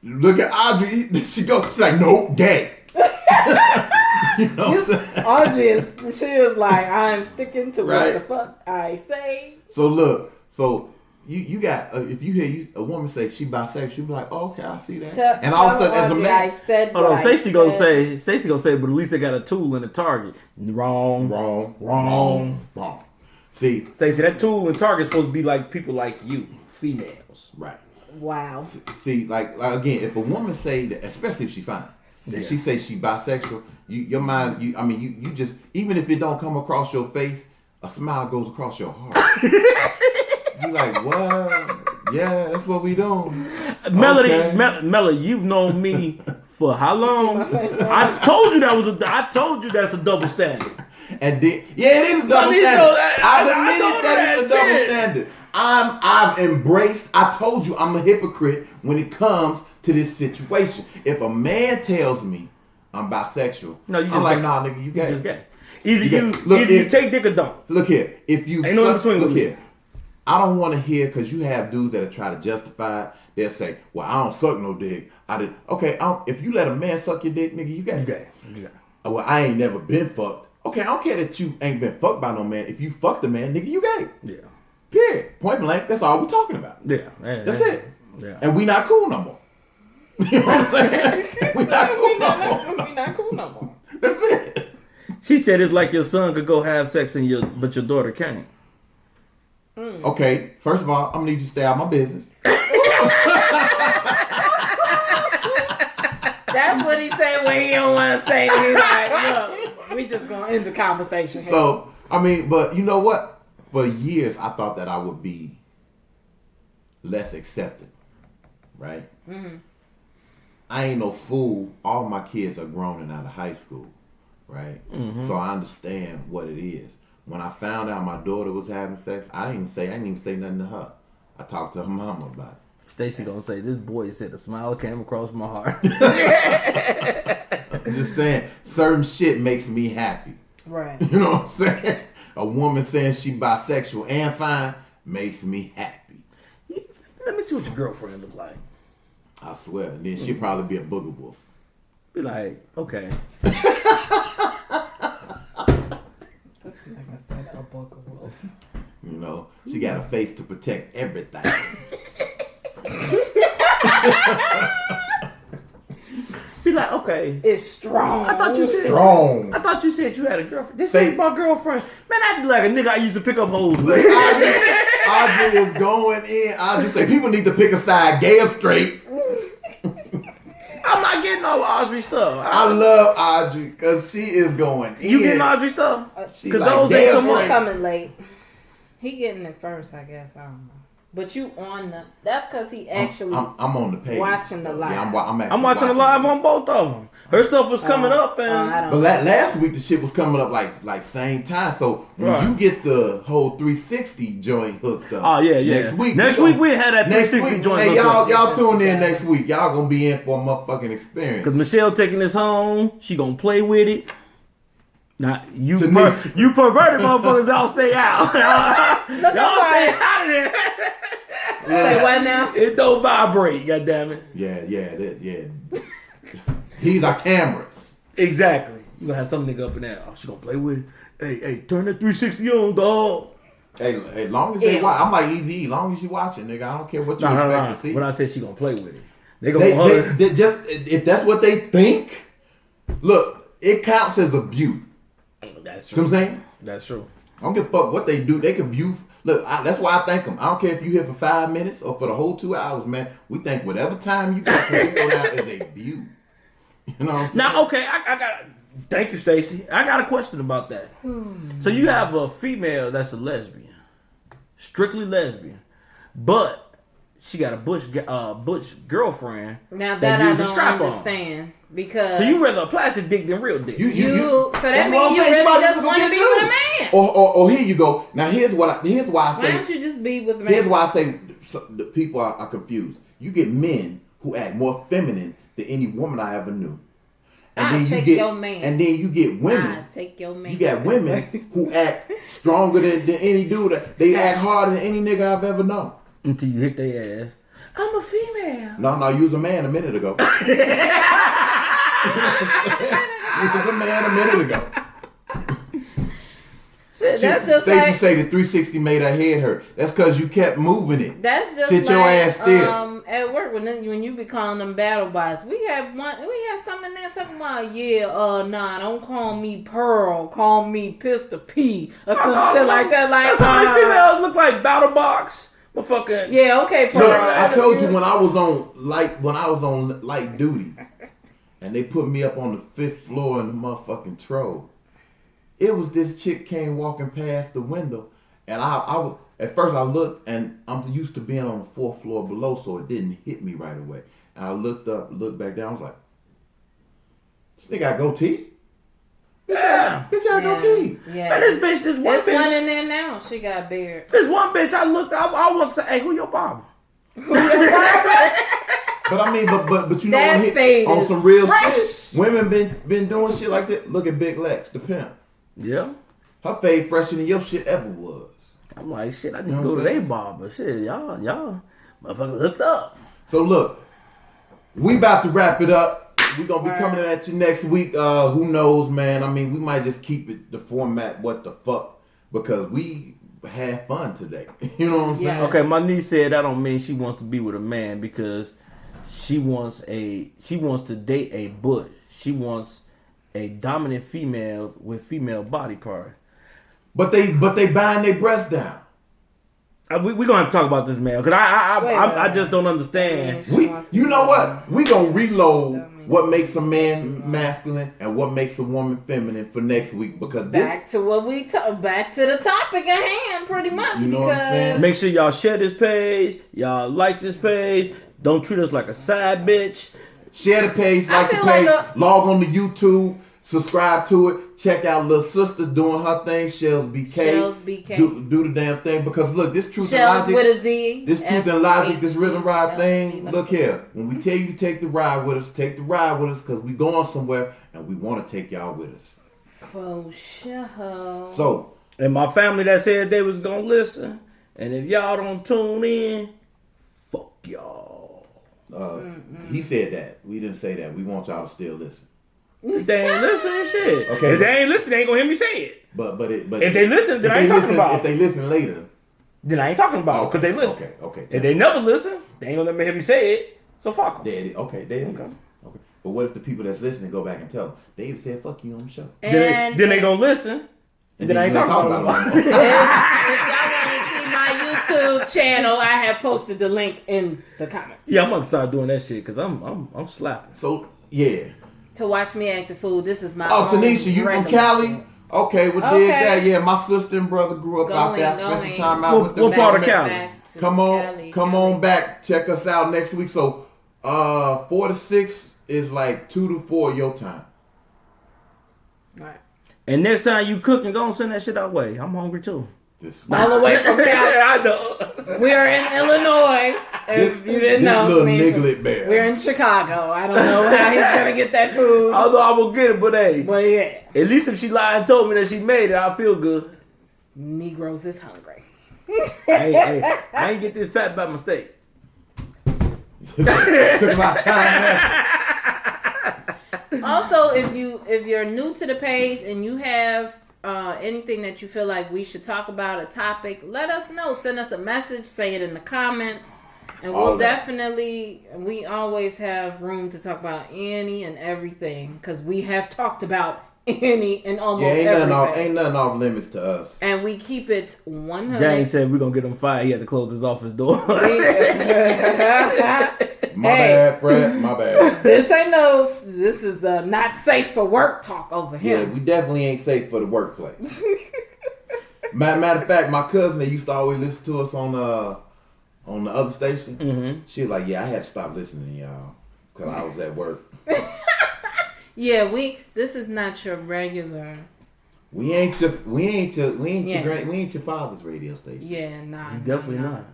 Look at Audrey. She's like, nope, gay. You know what I'm saying? Audrey she is like, I'm sticking to right. what the fuck I say. So look, you got if you hear a woman say she bisexual, she be like, oh, okay, I see that. And all of a sudden, as a man, I said, hold on, Stacey gonna say, but at least they got a tool in the target. Wrong. See, Stacey, that tool in target is supposed to be like people like you, females. Right. Wow. See, like again, if a woman say that, especially if she fine, if she say she bisexual, your mind, you just, even if it don't come across your face, a smile goes across your heart. You like, what? Yeah, that's what we doing. Melody, okay. Melody, you've known me for how long? I told you that's a double standard. And then, yeah, it is a double standard. I've admitted that it's a double standard. I've embraced. I told you I'm a hypocrite when it comes to this situation. If a man tells me I'm bisexual, I'm like, nah, nigga, you gay. Just gay. Either you take dick or don't. Look here, if you ain't no in between. Look here, I don't want to hear, because you have dudes that try to justify it. They'll say, well, I don't suck no dick. I did. Okay, if you let a man suck your dick, nigga, you gay. Yeah. Well, I ain't never been fucked. Okay, I don't care that you ain't been fucked by no man. If you fucked a man, nigga, you gay. Yeah. Period. Point blank. That's all we're talking about. Yeah. That's it. Yeah. And we not cool no more. You know what I'm saying? We not cool no more. We not cool no more. That's it. She said it's like your son could go have sex but your daughter can't. Okay, first of all, I'm gonna need you to stay out of my business. That's what he said when he don't want to say. He's like, look, we just gonna end the conversation here. So, but you know what? For years, I thought that I would be less accepted, right? Mm-hmm. I ain't no fool. All my kids are grown and out of high school, right? Mm-hmm. So I understand what it is. When I found out my daughter was having sex, I didn't even say nothing to her. I talked to her mama about it. Stacey gonna say, this boy said a smile came across my heart. I'm just saying, certain shit makes me happy. Right. You know what I'm saying? A woman saying she bisexual and fine makes me happy. Let me see what your girlfriend looks like. I swear. And then she'll probably be a booger wolf. Be like, okay. That's like I said, a booger wolf. You know, she got a face to protect everything. Be like, okay. It's strong. I thought you said strong. I thought you said you had a girlfriend. This is my girlfriend. Man, I do like a nigga I used to pick up hoes with. Audrey is going in. Audrey say people need to pick a side, gay or straight. I'm not getting all Audrey stuff. I love Audrey because she is going in. You getting Audrey stuff? Because like, those ain't someone's coming late. He getting it first, I guess. I don't know. But you on the? That's because he actually. I'm on the page. Watching the live. Yeah, I'm watching the live on both of them. Her stuff was coming up, and but last week the shit was coming up like same time. So when you get the whole 360 joint hooked up. Oh yeah. Next week we had that 360 joint. Hey, y'all tune in next week. Y'all gonna be in for a motherfucking experience. Cause Michelle taking this home. She gonna play with it. Now you perverted motherfuckers, y'all stay out. Y'all stay out of there. Say what now? It don't vibrate, goddammit. Yeah. These are cameras. Exactly. You gonna have some nigga up in there. Oh, she gonna play with it. Hey, turn that 360 on, dog. Hey, long as they watch, I'm like Easy. Long as you watching, nigga, I don't care what you expect to see. When I said she gonna play with it, they just if that's what they think. Look, it counts as a view. That's true. See what I'm saying? That's true. I don't give a fuck what they do. They can view. Look, that's why I thank them. I don't care if you here for 5 minutes or for the whole 2 hours, man. We think whatever time you got to go down is a view. You know what I'm saying? Now, okay, I got. Thank you, Stacy. I got a question about that. So you have a female that's a lesbian, strictly lesbian, but she got a butch girlfriend. Now that that I used the don't strap-on. understand because So you rather a plastic dick than real dick? so that that's what I'm means you saying. really might just go want to get be it with a too. man. Or here you go. Now here's why I Why say. don't you just be with a man? Here's why I say the people are confused. You get men who act more feminine than any woman I ever knew. And then you your man. And then you get women. I take your man. You got women who act stronger than any dude. They act harder than any nigga I've ever known. Until you hit their ass. I'm a female. No, you was a man a minute ago. You was a man a minute ago. That's just Stacey like say the 360 made her head hurt. That's because you kept moving it. that's just Sit like your ass still. At work when you be calling them battle bots. We had some in there talking about don't call me Pearl, call me Pistol P or some shit like that. Like That's how many females look like battle box. Motherfucking yeah, okay, Pearl. So I told you when I was on light duty, and they put me up on the 5th floor in the motherfucking troll. It was this chick came walking past the window, and I at first I looked, and I'm used to being on the 4th floor below, so it didn't hit me right away. And I looked up, looked back down, I was like, this nigga got goatee? yeah. Bitch got goatee. Yeah. Man, this one There's bitch. one in there now. She got a beard. This one bitch I looked. I want to say, hey, who your barber? But I mean, but you know That what? fade On is some real fresh. shit, women been doing shit like that. Look at Big Lex, the pimp. Yeah. Her fade fresher than your shit ever was. I'm like, shit, I need You know to go what to I'm their saying? barber. Shit, y'all motherfuckers hooked up. So look, we about to wrap it up. We're gonna be coming at you next week. Who knows, man? I mean, we might just keep it the format what the fuck, because we had fun today. You know what I'm saying? Yeah. Okay, my niece said that don't mean she wants to be with a man because she wants to date a butch. She wants a dominant female with female body part. But they buying their breasts down. We're gonna have to talk about this, man, because I just don't understand. You know what? We gonna reload what makes a man masculine and what makes a woman feminine for next week, because Back to the topic at hand, pretty much. You know what I'm saying? Make sure y'all share this page, y'all like this page. Don't treat us like a side bitch. Share the page, like the feel page, like log on to YouTube, subscribe to it, check out little sister doing her thing, Shells BK. Shells BK. Do the damn thing, because look, this truth and Shells logic. with a Z. This truth and logic, this rhythm ride S-H-E-L-L-Z. thing. Look here, when we tell you to take the ride with us, take the ride with us, because we going somewhere and we want to take y'all with us. For sure. So, And my family that said they was gonna listen, and if y'all don't tune in, fuck y'all. he said that. We didn't say that. We want y'all to still listen. If they ain't listening, shit. Okay. If they ain't listening, they ain't gonna hear me say it. But If they listen, then I ain't talking about. If they listen later, Then I ain't talking about because they listen. Okay. If they never listen, they ain't gonna let me hear me say it. So fuck them. There it is. Okay, there it is. Okay. But what if the people that's listening go back and tell them, Dave said fuck you on the show? And Then they gonna listen. And then I ain't you talking ain't about it. if y'all want to see my YouTube channel, I have posted the link in the comments. Yeah, I'm gonna start doing that shit because I'm slapping. So yeah. To watch me act the fool, this is my Oh, own Tanisha, you from random Cali? shit. Okay, well dig that. Yeah, my sister and brother grew up out there. I spent some time out with them. What part of Cali? Back to Come on, Cali, come Cali. on back. Check us out next week. So 4 to 6 is like 2 to 4 your time. Right. And next time you cook and go and send that shit our way. I'm hungry too. All the way from Cali. I know. We are in Illinois. If you didn't know, little Tanisha. niglet bear. We're in Chicago. I don't know how he's gonna get that food. Although I will get it, but hey, But yeah, at least if she lied and told me that she made it, I feel good. Negroes is hungry. I ain't get this fat by mistake. Took a lot of time. Man. Also, if you're new to the page and you have anything that you feel like we should talk about, a topic, let us know. Send us a message. Say it in the comments. And we'll definitely, we always have room to talk about any and everything. Because we have talked about any and almost everything. Ain't nothing off limits to us. And we keep it 100. James said we're going to get him fired. He had to close his office door. My bad, Fred. My bad. This ain't no. This is not safe for work talk over here. Yeah, we definitely ain't safe for the workplace. Matter of fact, my cousin that used to always listen to us on the other station, she was like, "Yeah, I had to stop listening to y'all because I was at work." Yeah, this is not your regular. We ain't your father's radio station. Yeah, nah. Definitely not.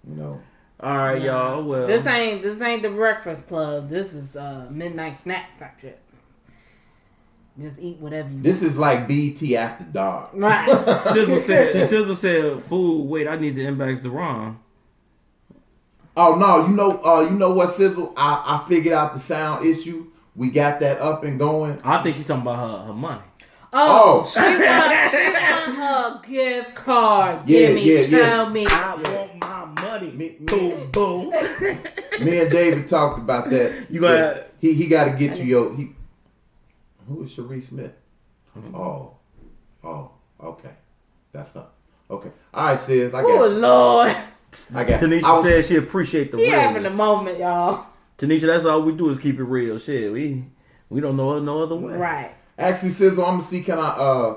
You know. All right, y'all. Well, this ain't the Breakfast Club. This is midnight snack type shit. Just eat whatever you. This is like BT After Dark. Right. Sizzle said, "Food. Wait, I need to inbox the Ron." Oh no, you know what, Sizzle? I figured out the sound issue. We got that up and going. I think she's talking about her money. Oh, she want her gift card. Tell me. I want my money. Boom, boom. Me and David talked about that. You got he got to get you who is Cherie Smith? Oh, okay, that's her. Okay, all right, sis. I got. Oh Lord. I got. Tanisha said she appreciate the He realness. having a moment, y'all. Tanisha, that's all we do is keep it real. Shit, we don't know no other way. Right. Actually, Sizzle, I'm gonna see. Can I?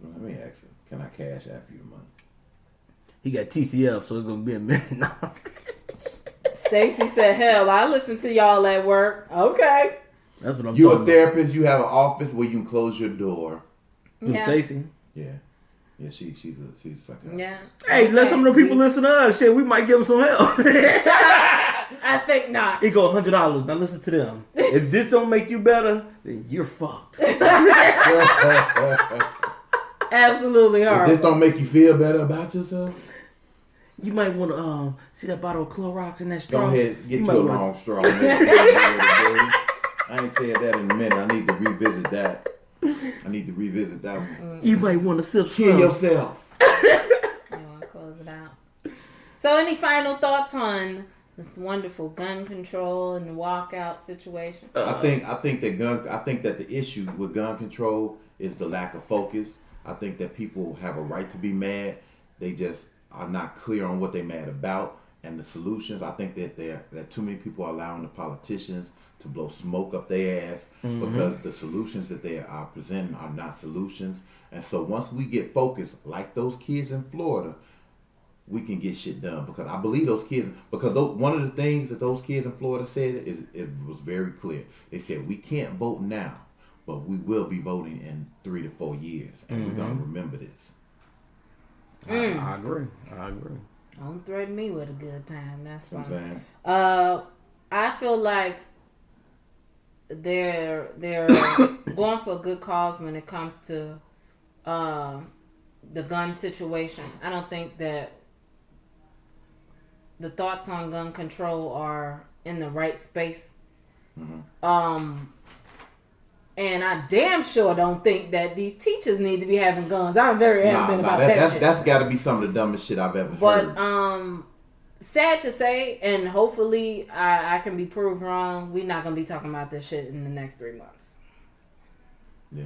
Let me ask you. Can I cash after you the money? He got TCF, so it's gonna be a minute. Stacy said, "Hell, I listen to y'all at work." Okay. That's what I'm You talking a therapist. You have an office where you can close your door. about. Yeah. Stacy. Yeah. She's like a, Yeah. Hey, let some of the people listen to us. Shit, we might give them some help. I think not. It go $100. Now listen to them. If this don't make you better, then you're fucked. Absolutely If horrible. this don't make you feel better about yourself, You might want to see that bottle of Clorox in that straw. go ahead, get You you a might wanna- long straw. I ain't said that in a minute. I need to revisit that. One. You might want to sip Kill some. yourself. You want to close it out. So, any final thoughts on this wonderful gun control and the walkout situation? I think that the issue with gun control is the lack of focus. I think that people have a right to be mad. They just are not clear on what they're mad about and the solutions. I think that too many people are allowing the politicians to blow smoke up their ass because the solutions that they are presenting are not solutions. And so once we get focused, like those kids in Florida, we can get shit done. Because I believe those kids, because one of the things that those kids in Florida said is it was very clear. They said, we can't vote now, but we will be voting in 3 to 4 years, and we're gonna remember this. I agree. Don't threaten me with a good time. That's You know fine. what I'm saying? I feel like they're going for a good cause when it comes to the gun situation. I don't think that the thoughts on gun control are in the right space. And I damn sure don't think that these teachers need to be having guns. I'm very adamant about that shit. That's got to be some of the dumbest shit I've ever But heard. sad to say, and hopefully I can be proved wrong, we're not gonna be talking about this shit in the next 3 months. Yeah.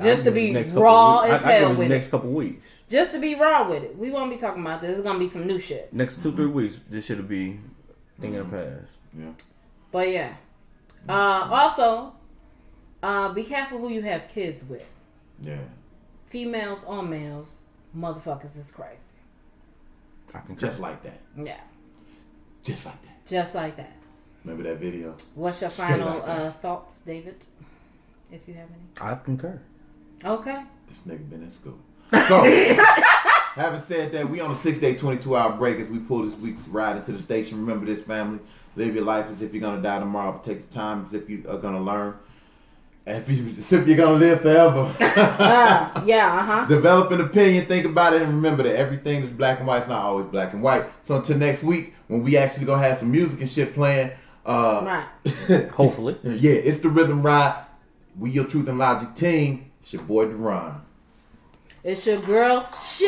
Just to be raw as hell with it. Next couple weeks. Just to be raw with it. We won't be talking about this. It's gonna be some new shit. Next 2-3 weeks, this should be thing in the past. Yeah. But yeah. Also, be careful who you have kids with. Yeah. Females or males, motherfuckers is crazy. I can Just like that. Yeah. Just like that. Just like that. Remember that video? What's your Straight final like that. thoughts, David? If you have any. I concur. Okay. This nigga been in school. So, having said that, we on a 6-day, 22-hour break as we pull this week's ride into the station. Remember this, family. Live your life as if you're going to die tomorrow, but take the time as if you are going to learn. As if you're going to live forever. Develop an opinion, think about it, and remember that everything that's black and white is not always black and white. So until next week, when we actually going to have some music and shit playing. Right. Hopefully. Yeah, it's the Rhythm Ride. We your Truth and Logic team. It's your boy, Deron. It's your girl, Shay.